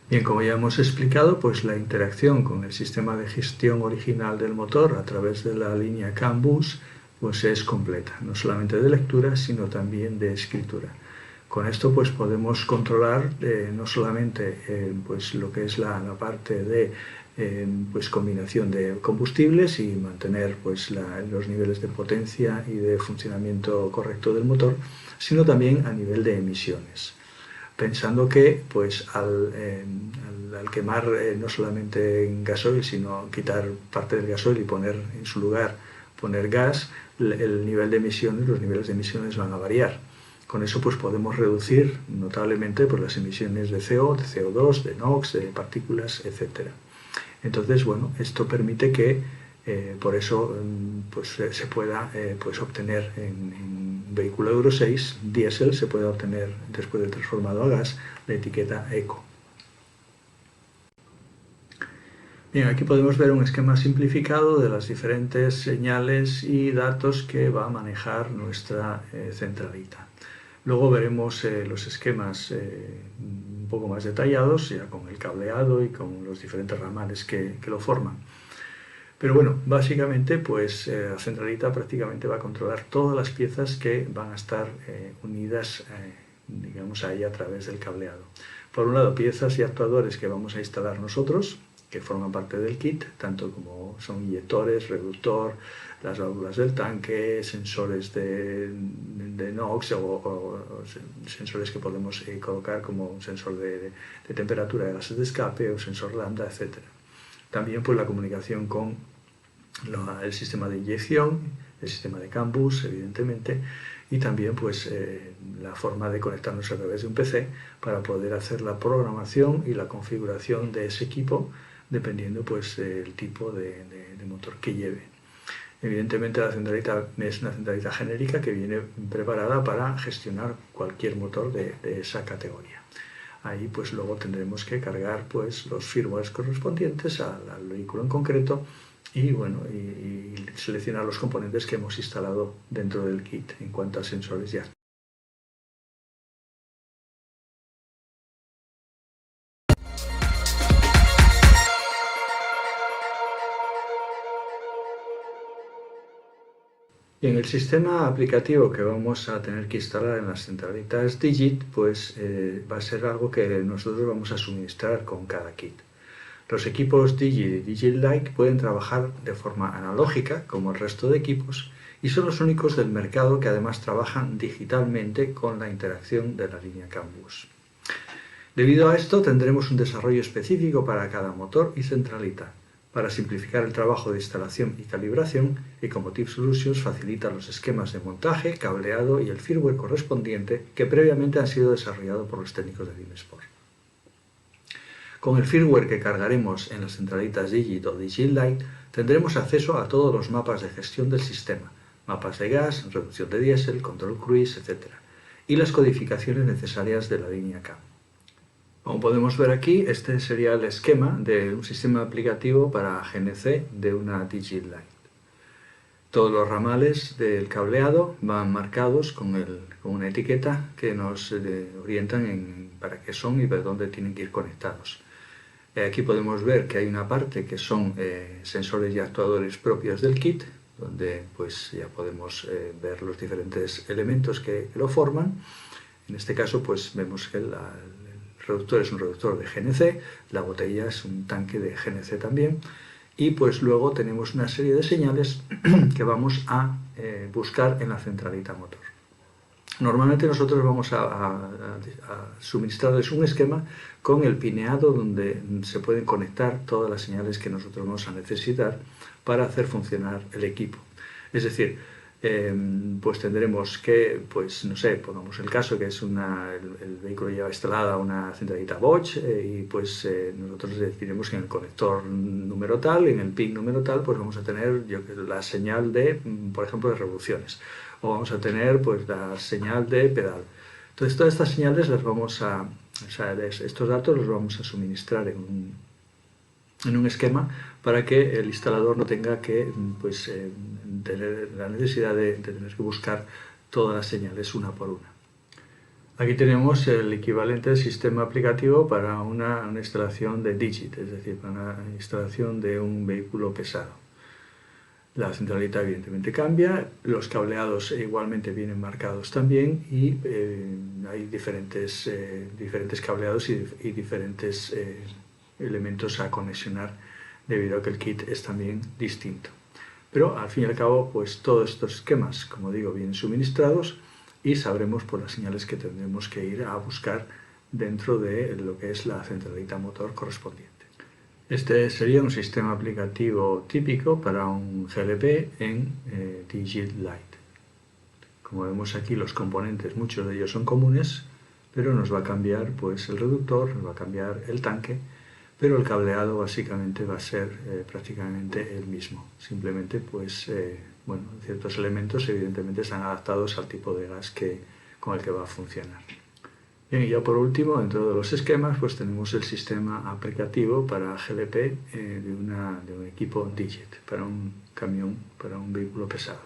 Bien, como ya hemos explicado, pues la interacción con el sistema de gestión original del motor a través de la línea CAN bus pues es completa, no solamente de lectura, sino también de escritura. Con esto pues podemos controlar no solamente pues lo que es la parte de pues combinación de combustibles y mantener pues los niveles de potencia y de funcionamiento correcto del motor, sino también a nivel de emisiones. Pensando que pues al quemar no solamente gasoil, sino quitar parte del gasoil y poner en su lugar gas, el nivel de emisiones, los niveles de emisiones van a variar. Con eso pues podemos reducir notablemente pues, las emisiones de CO, de CO2, de NOx, de partículas, etc. Entonces, bueno, esto permite que por eso pues, se pueda pues, obtener en vehículo Euro 6 diésel, se puede obtener después de transformado a gas la etiqueta Eco. Bien, aquí podemos ver un esquema simplificado de las diferentes señales y datos que va a manejar nuestra centralita. Luego veremos los esquemas un poco más detallados, ya con el cableado y con los diferentes ramales que lo forman. Pero bueno, básicamente pues la centralita prácticamente va a controlar todas las piezas que van a estar unidas digamos ahí a través del cableado. Por un lado, piezas y actuadores que vamos a instalar nosotros, que forman parte del kit, tanto como son inyectores, reductor, las válvulas del tanque, sensores de NOx o sensores que podemos colocar como un sensor de temperatura de gases de escape o sensor lambda, etc. También pues la comunicación con el sistema de inyección, el sistema de CAN bus, evidentemente, y también pues la forma de conectarnos a través de un PC para poder hacer la programación y la configuración de ese equipo dependiendo pues del tipo de motor que lleve. Evidentemente la centralita es una centralita genérica que viene preparada para gestionar cualquier motor de esa categoría. Ahí pues luego tendremos que cargar pues los firmwares correspondientes al vehículo en concreto y bueno y seleccionar los componentes que hemos instalado dentro del kit en cuanto a sensores y actuadores. Y en el sistema aplicativo que vamos a tener que instalar en las centralitas Digit, pues va a ser algo que nosotros vamos a suministrar con cada kit. Los equipos Digit y Digit Lite pueden trabajar de forma analógica, como el resto de equipos, y son los únicos del mercado que además trabajan digitalmente con la interacción de la línea CAN bus. Debido a esto, tendremos un desarrollo específico para cada motor y centralita, para simplificar el trabajo de instalación y calibración, Ecomotive Solutions facilita los esquemas de montaje, cableado y el firmware correspondiente que previamente han sido desarrollados por los técnicos de Dimesport. Con el firmware que cargaremos en las centralitas Digit o Digit Lite, tendremos acceso a todos los mapas de gestión del sistema, mapas de gas, reducción de diésel, control cruise, etc. y las codificaciones necesarias de la línea CAN. Como podemos ver aquí, este sería el esquema de un sistema aplicativo para GNC de una Digit Lite. Todos los ramales del cableado van marcados con una etiqueta que nos orientan para qué son y para dónde tienen que ir conectados. Aquí podemos ver que hay una parte que son sensores y actuadores propios del kit, donde pues ya podemos ver los diferentes elementos que lo forman. En este caso pues vemos que el reductor es un reductor de GNC, la botella es un tanque de GNC también, y pues luego tenemos una serie de señales que vamos a buscar en la centralita motor. Normalmente nosotros vamos a suministrarles un esquema con el pineado donde se pueden conectar todas las señales que nosotros vamos a necesitar para hacer funcionar el equipo. Es decir, pues tendremos que, pues no sé, pongamos el caso que es el vehículo lleva instalada una centralita Bosch y pues nosotros definimos que en el conector número tal, en el pin número tal, pues vamos a tener la señal de, por ejemplo, de revoluciones, o vamos a tener pues la señal de pedal. Entonces todas estas señales las vamos estos datos los vamos a suministrar en un esquema para que el instalador no tenga que pues, tener la necesidad de tener que buscar todas las señales una por una. Aquí tenemos el equivalente del sistema aplicativo para una instalación de Digit, es decir, para una instalación de un vehículo pesado. La centralita evidentemente cambia, los cableados igualmente vienen marcados también y hay diferentes cableados y diferentes elementos a conexionar debido a que el kit es también distinto. Pero al fin y al cabo, pues todos estos esquemas, como digo, vienen suministrados y sabremos por las señales que tendremos que ir a buscar dentro de lo que es la centralita motor correspondiente. Este sería un sistema aplicativo típico para un GLP en Digit Lite. Como vemos aquí, los componentes, muchos de ellos son comunes, pero nos va a cambiar pues, el reductor, nos va a cambiar el tanque, pero el cableado básicamente va a ser prácticamente el mismo. Simplemente, pues, bueno, ciertos elementos evidentemente están adaptados al tipo de gas con el que va a funcionar. Bien, y ya por último, dentro de los esquemas, pues tenemos el sistema aplicativo para GLP de un equipo Digit, para un camión, para un vehículo pesado.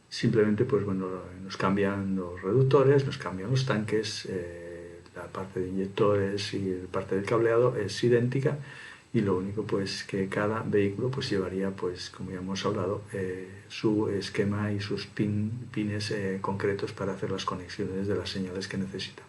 Simplemente, pues bueno, nos cambian los reductores, nos cambian los tanques, la parte de inyectores y la parte del cableado es idéntica y lo único pues que cada vehículo pues llevaría, pues como ya hemos hablado, su esquema y sus pines concretos para hacer las conexiones de las señales que necesita.